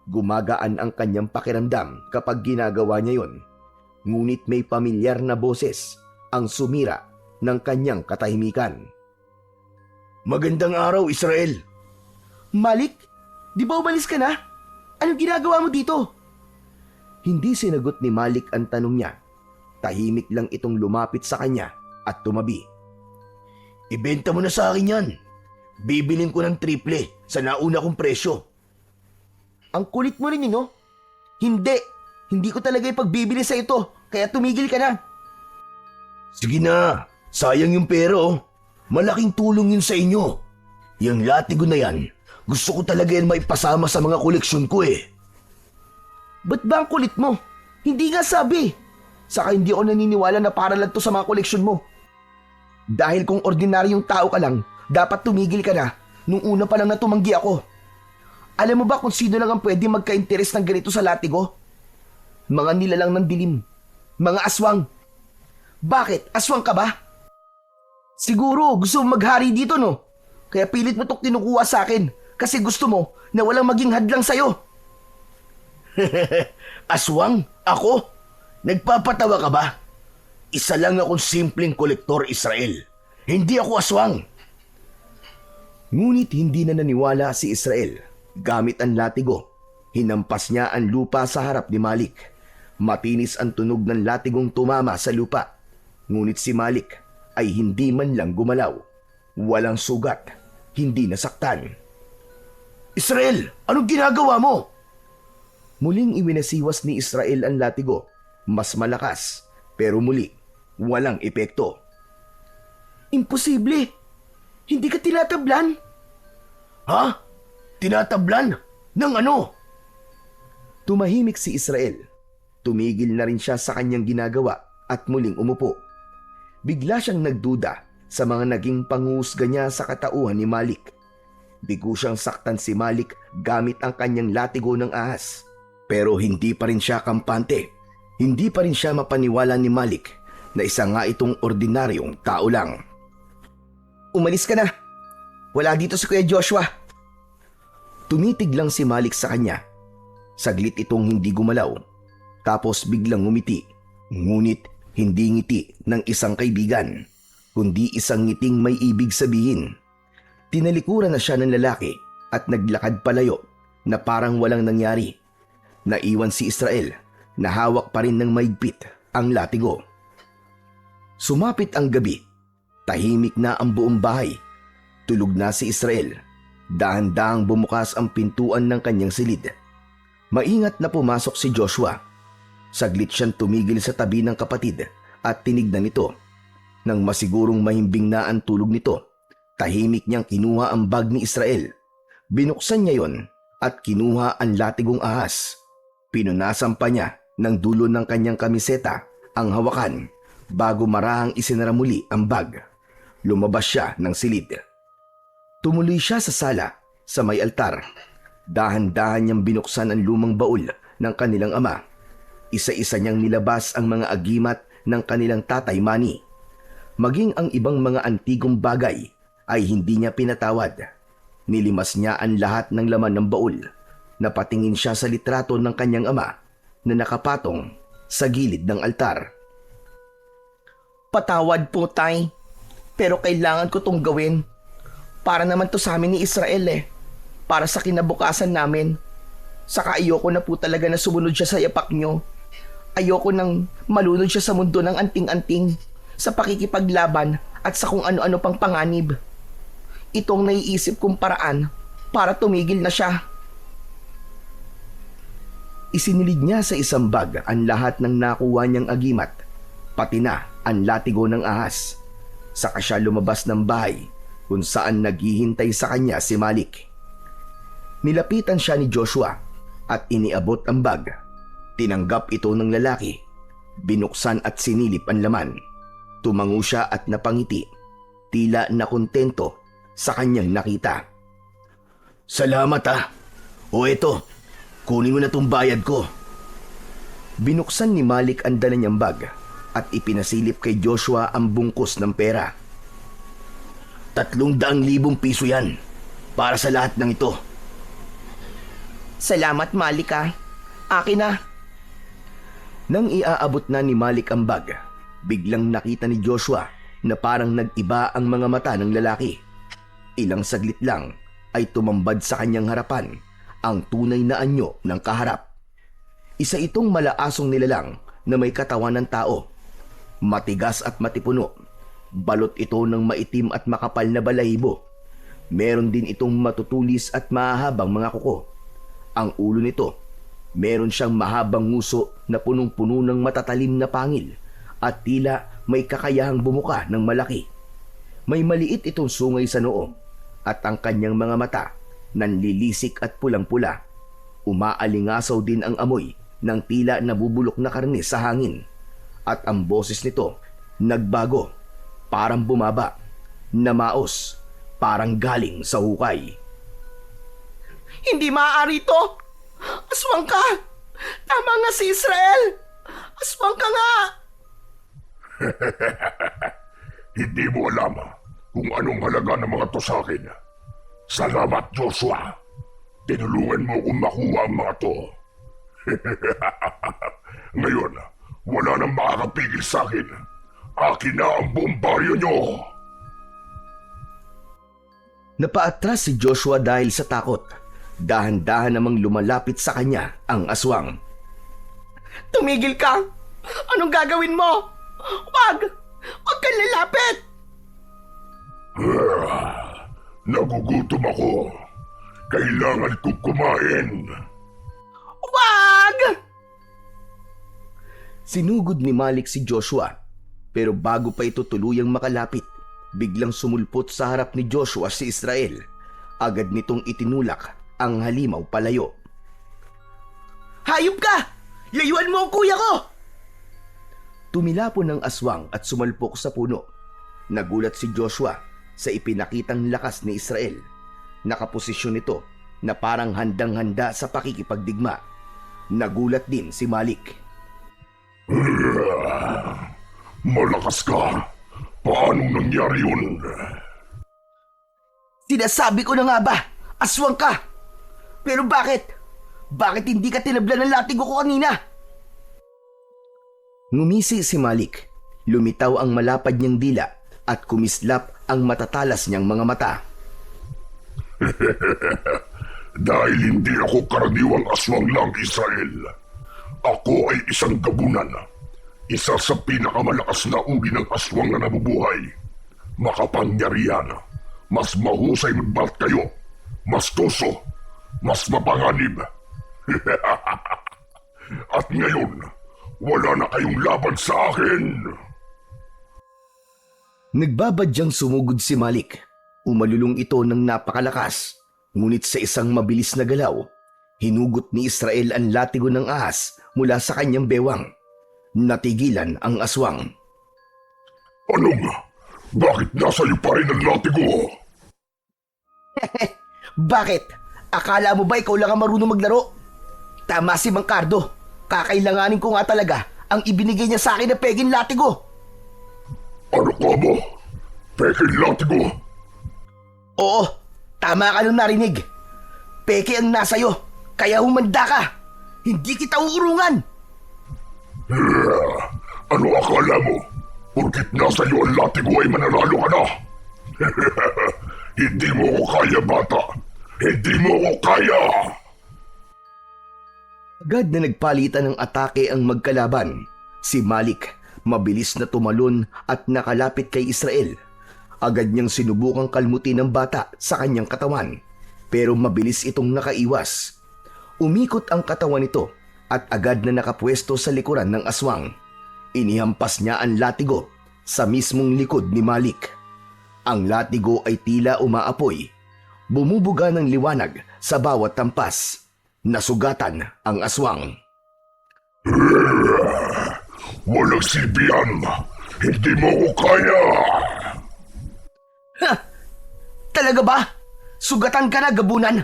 Gumagaan ang kanyang pakiramdam kapag ginagawa niya yon, ngunit may pamilyar na boses ang sumira ng kanyang katahimikan. Magandang araw, Israel. Malik, di ba umalis ka na? Anong ginagawa mo dito? Hindi sinagot ni Malik ang tanong niya. Tahimik lang itong lumapit sa kanya at tumabi. Ibenta mo na sa akin yan. Bibiling ko ng triple sa nauna kong presyo. Ang kulit mo rin no? Hindi ko talaga ipagbibili sa ito, kaya tumigil ka na. Sige na, sayang yung pera oh. Malaking tulong yun sa inyo. Yung latigo na yan, gusto ko talaga yan maipasama sa mga koleksyon ko eh. Ba't ba ang kulit mo? Hindi nga sabi. Saka hindi ako naniniwala na para lang to sa mga koleksyon mo. Dahil kung ordinaryong tao ka lang, dapat tumigil ka na nung una pa lang na tumanggi ako. Alam mo ba kung sino lang ang pwede magka-interes ng ganito sa latigo? Mga nilalang ng dilim. Mga aswang. Bakit? Aswang ka ba? Siguro gusto mo maghari dito no? Kaya pilit mo itong kinukuha sa akin kasi gusto mo na walang maging hadlang sa'yo. Aswang? Ako? Nagpapatawa ka ba? Isa lang akong simpleng kolektor, Israel. Hindi ako aswang. Ngunit hindi na naniwala si Israel. Gamit ang latigo, hinampas niya ang lupa sa harap ni Malik. Matinis ang tunog ng latigong tumama sa lupa. Ngunit si Malik ay hindi man lang gumalaw. Walang sugat, hindi nasaktan. Israel, anong ginagawa mo? Muling iwinasiwas ni Israel ang latigo. Mas malakas, pero muli, walang epekto. Imposible! Hindi ka tinatablan! Ha? Tinatablan? Ng ano? Tumahimik si Israel. Tumigil na rin siya sa kanyang ginagawa at muling umupo. Bigla siyang nagduda sa mga naging panghusga niya sa katauhan ni Malik. Bigo siyang saktan si Malik gamit ang kanyang latigo ng ahas. Pero hindi pa rin siya kampante. Hindi pa rin siya mapaniwala ni Malik na isa nga itong ordinaryong tao lang. Umalis ka na! Wala dito si Kuya Joshua! Tumitig lang si Malik sa kanya. Saglit itong hindi gumalaw. Tapos biglang ngumiti. Ngunit hindi ngiti ng isang kaibigan, kundi isang ngiting may ibig sabihin. Tinalikuran na siya ng lalaki at naglakad palayo na parang walang nangyari. Naiwan si Israel na hawak pa rin ng maigpit ang latigo. Sumapit ang gabi. Tahimik na ang buong bahay. Tulog na si Israel. Dahan-dahang bumukas ang pintuan ng kanyang silid. Maingat na pumasok si Joshua. Saglit siyang tumigil sa tabi ng kapatid at tinignan ito. Nang masigurong mahimbing na ang tulog nito, tahimik niyang kinuha ang bag ni Israel. Binuksan niya yon at kinuha ang latigong ahas. Pinunasan pa niya ng dulo ng kanyang kamiseta ang hawakan bago marahang isinara muli ang bag. Lumabas siya ng silid. Tumuloy siya sa sala sa may altar. Dahan-dahan niyang binuksan ang lumang baul ng kanilang ama. Isa-isa niyang nilabas ang mga agimat ng kanilang tatay Manny. Maging ang ibang mga antigong bagay ay hindi niya pinatawad. Nilimas niya ang lahat ng laman ng baul. Napatingin siya sa litrato ng kanyang ama na nakapatong sa gilid ng altar. Patawad po, Tay. Pero kailangan ko tong gawin. Para naman to sa amin ni Israel eh. Para sa kinabukasan namin. Saka ayoko na po talaga na sumunod siya sa yapak nyo. Ayoko nang malunod siya sa mundo ng anting-anting, sa pakikipaglaban at sa kung ano-ano pang panganib. Ito ang naiisip kong paraan para tumigil na siya. Isinilid niya sa isang bag ang lahat ng nakuha niyang agimat, pati na ang latigo ng ahas. Saka siya lumabas ng bahay kung saan naghihintay sa kanya si Malik. Nilapitan siya ni Joshua at iniabot ang bag. Tinanggap ito ng lalaki Binuksan at sinilip ang laman. Tumango siya at napangiti. Tila nakontento sa kanyang nakita. Salamat O eto, kunin mo na tong bayad ko. Binuksan ni Malik ang dala niyang bag at ipinasilip kay Joshua ang bungkus ng pera. 300,000 piso yan para sa lahat ng ito. Salamat, Malik Akin na. Nang iaabot na ni Malik ang bag, biglang nakita ni Joshua na parang nag-iba ang mga mata ng lalaki. Ilang saglit lang ay tumambad sa kanyang harapan ang tunay na anyo ng kaharap. Isa itong malaasong nilalang na may katawan ng tao. Matigas at matipuno. Balot ito ng maitim at makapal na balahibo. Meron din itong matutulis at mahahabang mga kuko. Ang ulo nito, meron siyang mahabang nguso na punong-puno ng matatalim na pangil at tila may kakayahang bumuka ng malaki. May maliit itong sungay sa noo at ang kanyang mga mata nanlilisik at pulang-pula. Umaalingasaw din ang amoy ng tila nabubulok na karne sa hangin at ang boses nito nagbago, parang bumaba, namaos, parang galing sa hukay. Hindi maaari ito! Aswang ka! Tama nga si Israel! Aswang ka nga! Hindi mo alam kung anong halaga ng mga to sa akin. Salamat, Joshua. Tinulungan mo kong makuha ang mga to. Ngayon, wala nang makakapigil sa akin. Akin na ang buong baryo nyo. Napaatras si Joshua dahil sa takot. Dahan-dahan namang lumalapit sa kanya ang aswang. Tumigil ka! Anong gagawin mo? Wag! Wag kang lalapit! Nagugutom ako. Kailangan kong kumain. Wag! Sinugod ni Malik si Joshua, pero bago pa ito tuluyang makalapit, biglang sumulpot sa harap ni Joshua si Israel. Agad nitong itinulak ang halimaw palayo. Hayop ka! Layuan mo ang kuya ko! Tumilapon ng aswang at sumalpok sa puno. Nagulat si Joshua sa ipinakitang lakas ni Israel. Nakaposisyon ito na parang handang-handa sa pakikipagdigma. Nagulat din si Malik. Malakas ka. Paano nangyari yun? Sinasabi ko na nga ba, aswang ka! Pero bakit? Bakit hindi ka tinablan ng latigo ko kanina? Ngumisi si Malik. Lumitaw ang malapad niyang dila at kumislap ang matatalas niyang mga mata. Dahil hindi ako karaniwang aswang lang, Israel. Ako ay isang gabunan. Isa sa pinakamalakas na uri ng aswang na nabubuhay. Makapangyarihan. Mas mahusay magbalat kayo. Mas tuso. Mas mapanganib. At ngayon, wala na kayong laban sa akin. Nagbabadyang sumugod si Malik. Umalulong ito ng napakalakas. Ngunit sa isang mabilis na galaw, hinugot ni Israel ang latigo ng ahas mula sa kanyang bewang. Natigilan ang aswang. Anong? Bakit nasa iyo pa rin ang latigo? Bakit? Akala mo ba ikaw lang ang marunong maglaro? Tama si Mang Cardo. Kakailanganin ko nga talaga ang ibinigay niya sa akin na peging latigo. Ano ka mo? Pekeng latigo? Oo, tama ka nung narinig. Peke ang nasa'yo, kaya humanda ka. Hindi kita uurungan. Ano akala mo? Porkit nasa iyo ang latigo ay mananalo ka na. Hindi mo ko kaya, bata. Hindi mo ko kaya. Agad na nagpalitan ng atake ang magkalaban. Si Malik, mabilis na tumalon at nakalapit kay Israel. Agad niyang sinubukang kalmutin ng bata sa kanyang katawan, pero mabilis itong nakaiwas. Umikot ang katawan nito at agad na nakapwesto sa likuran ng aswang. Inihampas niya ang latigo sa mismong likod ni Malik. Ang latigo ay tila umaapoy. Bumubuga ng liwanag sa bawat tampas. Nasugatan ang aswang. Walang silbihan! Hindi mo ko kaya! Talaga ba? Sugatan ka na, gabunan.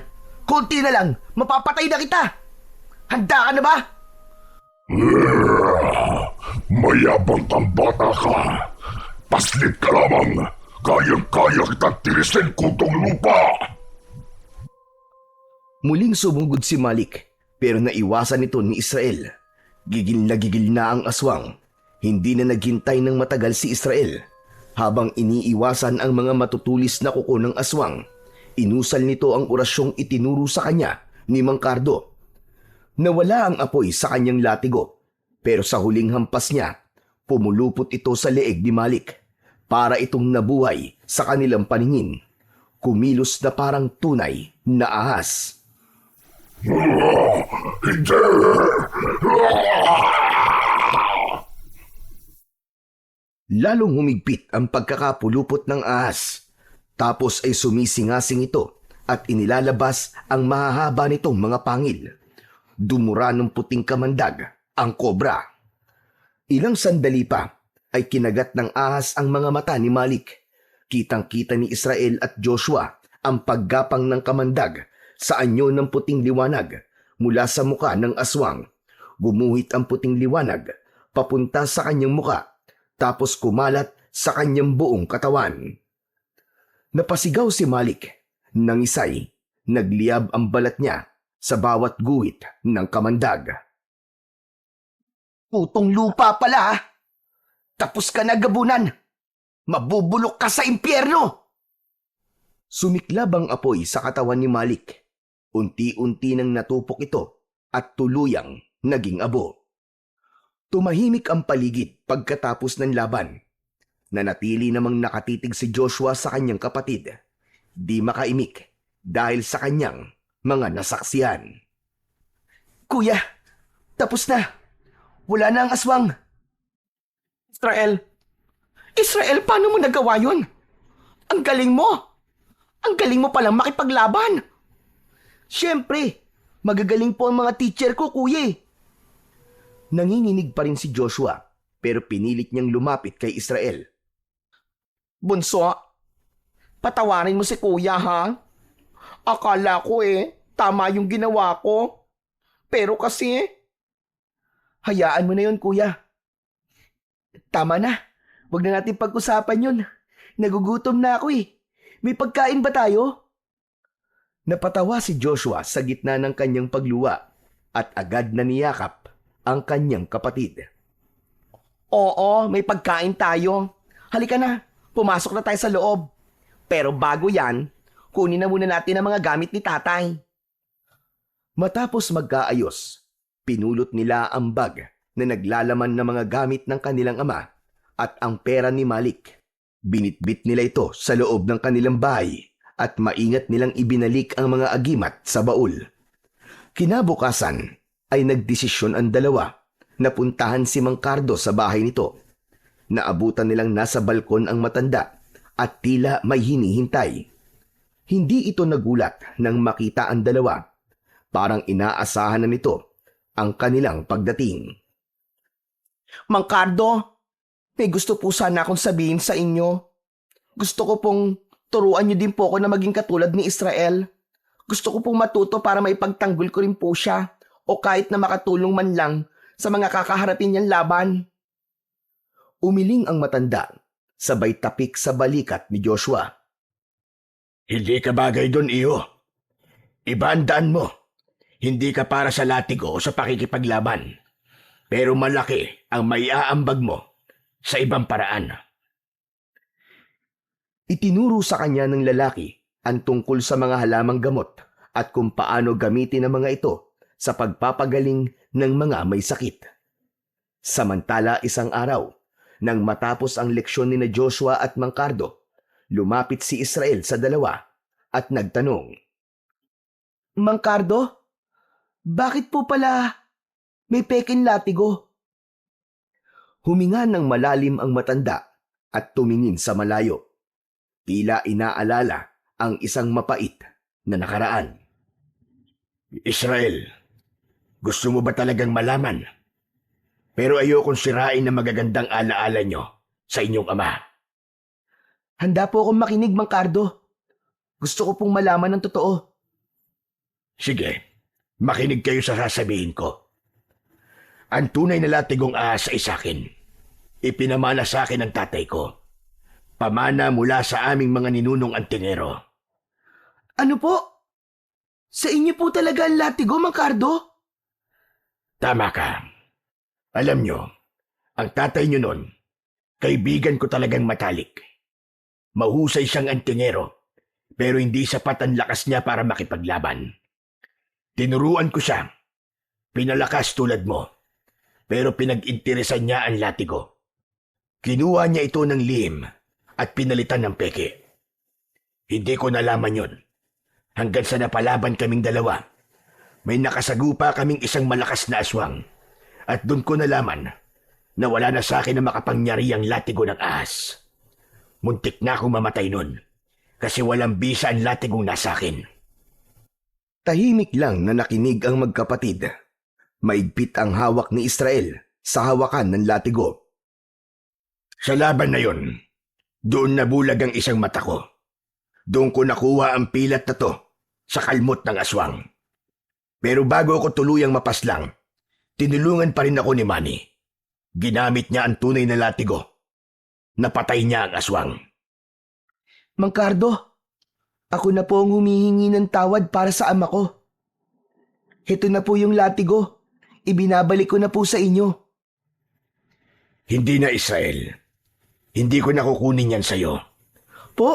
Konti na lang, mapapatay na kita. Handa ka na ba? Mayabang kang bata ka! Paslit ka lamang! Kayang-kaya kitang tirisin kutong lupa! Muling sumugod si Malik pero naiwasan ito ni Israel. Gigil na ang aswang. Hindi na naghintay ng matagal si Israel. Habang iniiwasan ang mga matutulis na kuko ng aswang, inusal nito ang orasyong itinuro sa kanya ni Mang Cardo. Nawala ang apoy sa kanyang latigo pero sa huling hampas niya, pumulupot ito sa leeg ni Malik para itong nabuhay sa kanilang paningin. Kumilos na parang tunay na ahas. Hindi! Lalong humigpit ang pagkakapulupot ng ahas. Tapos ay sumisingasing ito at inilalabas ang mahahaba nitong mga pangil. Dumura ng puting kamandag ang kobra. Ilang sandali pa ay kinagat ng ahas ang mga mata ni Malik. Kitang-kita ni Israel at Joshua ang paggapang ng kamandag sa anyo ng puting liwanag mula sa muka ng aswang. Gumuhit ang puting liwanag papunta sa kanyang muka tapos kumalat sa kanyang buong katawan. Napasigaw si Malik. Nangisay, nagliyab ang balat niya sa bawat guhit ng kamandag. Putong lupa pala. Tapos ka na, gabunan. Mabubulok ka sa impyerno. Sumiklab ang apoy sa katawan ni Malik. Unti-unti nang natupok ito at tuluyang naging abo. Tumahimik ang paligid pagkatapos ng laban. Nanatili namang nakatitig si Joshua sa kanyang kapatid. Di makaimik dahil sa kanyang mga nasaksihan. Kuya, tapos na. Wala na ang aswang. Israel, paano mo nagawa yun? Ang galing mo. Ang galing mo palang makipaglaban. Siyempre, magagaling po ang mga teacher ko, kuya. Nanginginig pa rin si Joshua pero pinilit niyang lumapit kay Israel. Bunso, patawarin mo si kuya, ha? Akala ko tama yung ginawa ko. Pero kasi, hayaan mo na yun, kuya. Tama na. Huwag na natin pag-usapan yun. Nagugutom na ako May pagkain ba tayo? Napatawa si Joshua sa gitna ng kanyang pagluwa at agad na niyakap ang kanyang kapatid. Oo, may pagkain tayo. Halika na, pumasok na tayo sa loob. Pero bago yan, kunin na muna natin ang mga gamit ni tatay. Matapos magkaayos, pinulot nila ang bag na naglalaman ng mga gamit ng kanilang ama at ang pera ni Malik. Binitbit nila ito sa loob ng kanilang bahay at maingat nilang ibinalik ang mga agimat sa baul. Kinabukasan ay nagdesisyon ang dalawa na puntahan si Mang Cardo sa bahay nito. Naabutan nilang nasa balkon ang matanda at tila may hinihintay. Hindi ito nagulat nang makita ang dalawa. Parang inaasahan na nito ang kanilang pagdating. Mang Cardo, may gusto po sana akong sabihin sa inyo. Gusto ko pong turuan niyo din po ako na maging katulad ni Israel. Gusto ko pong matuto para maipagtanggol ko rin po siya o kahit na makatulong man lang sa mga kakaharapin niyang laban. Umiling ang matanda, sabay tapik sa balikat ni Joshua. Hindi ka bagay doon, iyo. Iba ang daan mo. Hindi ka para sa latigo o sa pakikipaglaban. Pero malaki ang maiaambag mo sa ibang paraan. Itinuro sa kanya ng lalaki ang tungkol sa mga halamang gamot at kung paano gamitin ang mga ito sa pagpapagaling ng mga may sakit. Samantala isang araw, nang matapos ang leksyon ni Joshua at Mang Cardo, lumapit si Israel sa dalawa at nagtanong. Mang Cardo, bakit po pala may peking latigo? Huminga ng malalim ang matanda at tumingin sa malayo. Tila inaalala ang isang mapait na nakaraan. Israel, gusto mo ba talagang malaman? Pero ayokong sirain ang magagandang alaala nyo sa inyong ama. Handa po akong makinig, Mang Cardo. Gusto ko pong malaman ng totoo. Sige, makinig kayo sa sasabihin ko. Ang tunay na latigong ahas ay sakin. Ipinamana sa akin ng tatay ko. Pamana mula sa aming mga ninunong antingero. Ano po? Sa inyo po talaga ang latigo, Mang Cardo? Tama ka. Alam nyo, ang tatay nyo nun, kaibigan ko talagang matalik. Mahusay siyang antingero, pero hindi sapat ang lakas niya para makipaglaban. Tinuruan ko siya. Pinalakas tulad mo, pero pinag-interesan niya ang latigo. Kinuha niya ito ng lihim at pinalitan ng peke. Hindi ko nalaman yun. Hanggang sa napalaban kaming dalawa, may nakasagupa kaming isang malakas na aswang. At doon ko nalaman na wala na sa akin ang makapangyarihang latigo ng ahas. Muntik na akong mamatay nun kasi walang bisa ang latigong nasa akin. Tahimik lang na nakinig ang magkapatid. Maigpit ang hawak ni Israel sa hawakan ng latigo. Sa laban na yon, doon nabulag ang isang mata ko. Doon ko nakuha ang pilat na to sa kalmot ng aswang. Pero bago ako tuluyang mapaslang, tinulungan pa rin ako ni Manny. Ginamit niya ang tunay na latigo. Napatay niya ang aswang. Mang Cardo, ako na po ang humihingi ng tawad para sa ama ko. Ito na po yung latigo. Ibinabalik ko na po sa inyo. Hindi na, Israel. Hindi ko nakukunin yan sa'yo. Po?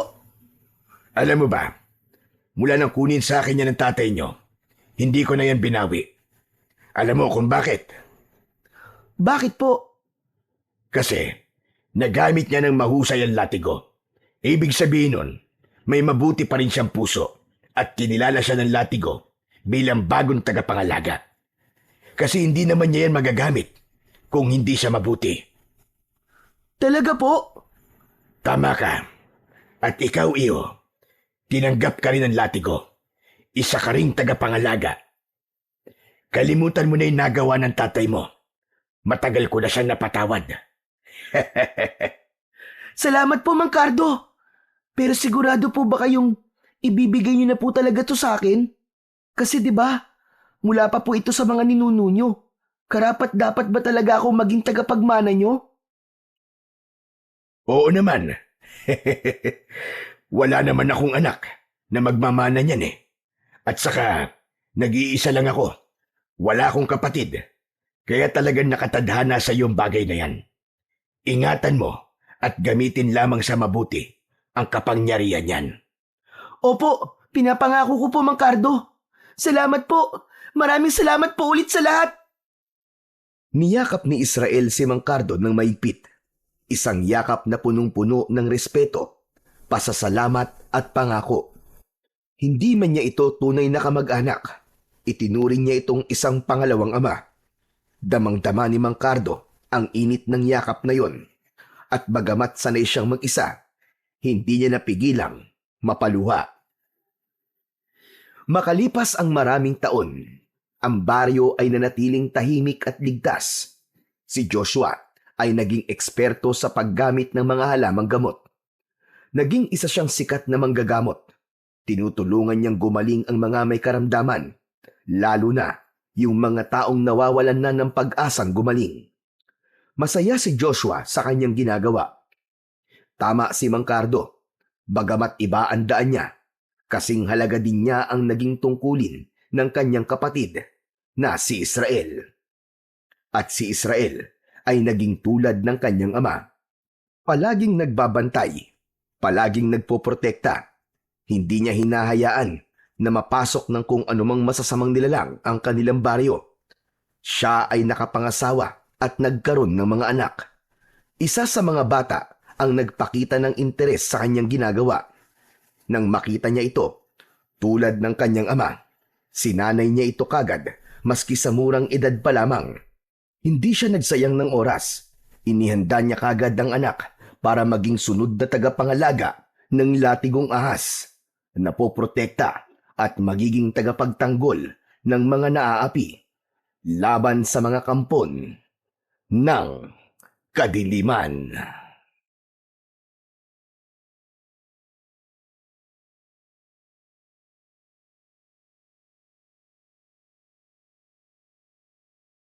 Alam mo ba, mula nang kunin sa akin yan ng tatay nyo, hindi ko na yan binawi. Alam mo kung bakit? Bakit po? Kasi nagamit niya ng mahusay ang latigo. Ibig sabihin nun, may mabuti pa rin siyang puso at kinilala siya ng latigo bilang bagong tagapangalaga. Kasi hindi naman niya yan magagamit kung hindi siya mabuti. Talaga po? Tama ka. At ikaw, iyo, tinanggap ka rin ng latigo. Isa ka ring tagapangalaga. Kalimutan mo na yung nagawa ng tatay mo. Matagal ko na siyang napatawad. Salamat po, Mang Cardo. Pero sigurado po ba kayong ibibigay niyo na po talaga to sa akin? Kasi 'di ba, mula pa po ito sa mga ninuno niyo. Karapat dapat ba talaga ako maging tagapagmana niyo? Oo naman. Wala naman akong anak na magmamana niyan eh. At saka, nag-iisa lang ako. Wala akong kapatid. Kaya talagang nakatadhana sa iyong bagay na yan. Ingatan mo at gamitin lamang sa mabuti ang kapangyarihan niyan. Opo, pinapangako ko po, Mang Cardo. Salamat po. Maraming salamat po ulit sa lahat. Niyakap ni Israel si Mang Cardo ng maigpit. Isang yakap na punong-puno ng respeto, pasasalamat at pangako. Hindi man niya ito tunay na kamag-anak. Itinuring niya itong isang pangalawang ama. Damang-dama ni Mang Cardo ang init ng yakap na yon. At bagamat sanay siyang mag-isa, hindi niya napigilang mapaluha. Makalipas ang maraming taon, ang baryo ay nanatiling tahimik at ligtas. Si Joshua ay naging eksperto sa paggamit ng mga halamang gamot. Naging isa siyang sikat na manggagamot. Tinutulungan niyang gumaling ang mga may karamdaman, lalo na yung mga taong nawawalan na ng pag-asang gumaling. Masaya si Joshua sa kanyang ginagawa. Tama si Mang Cardo, bagamat iba ang daan niya, kasing halaga din niya ang naging tungkulin ng kanyang kapatid na si Israel. At si Israel ay naging tulad ng kanyang ama. Palaging nagbabantay, palaging nagpoprotekta. Hindi niya hinahayaan na mapasok ng kung anumang masasamang nilalang ang kanilang baryo. Siya ay nakapangasawa at nagkaroon ng mga anak. Isa sa mga bata ang nagpakita ng interes sa kanyang ginagawa. Nang makita niya ito, tulad ng kanyang ama, sinanay niya ito kagad maski sa murang edad pa lamang. Hindi siya nagsayang ng oras. Inihanda niya kagad ang anak para maging sunod na tagapangalaga ng latigong ahas, napoprotekta at magiging tagapagtanggol ng mga naaapi laban sa mga kampon ng kadiliman.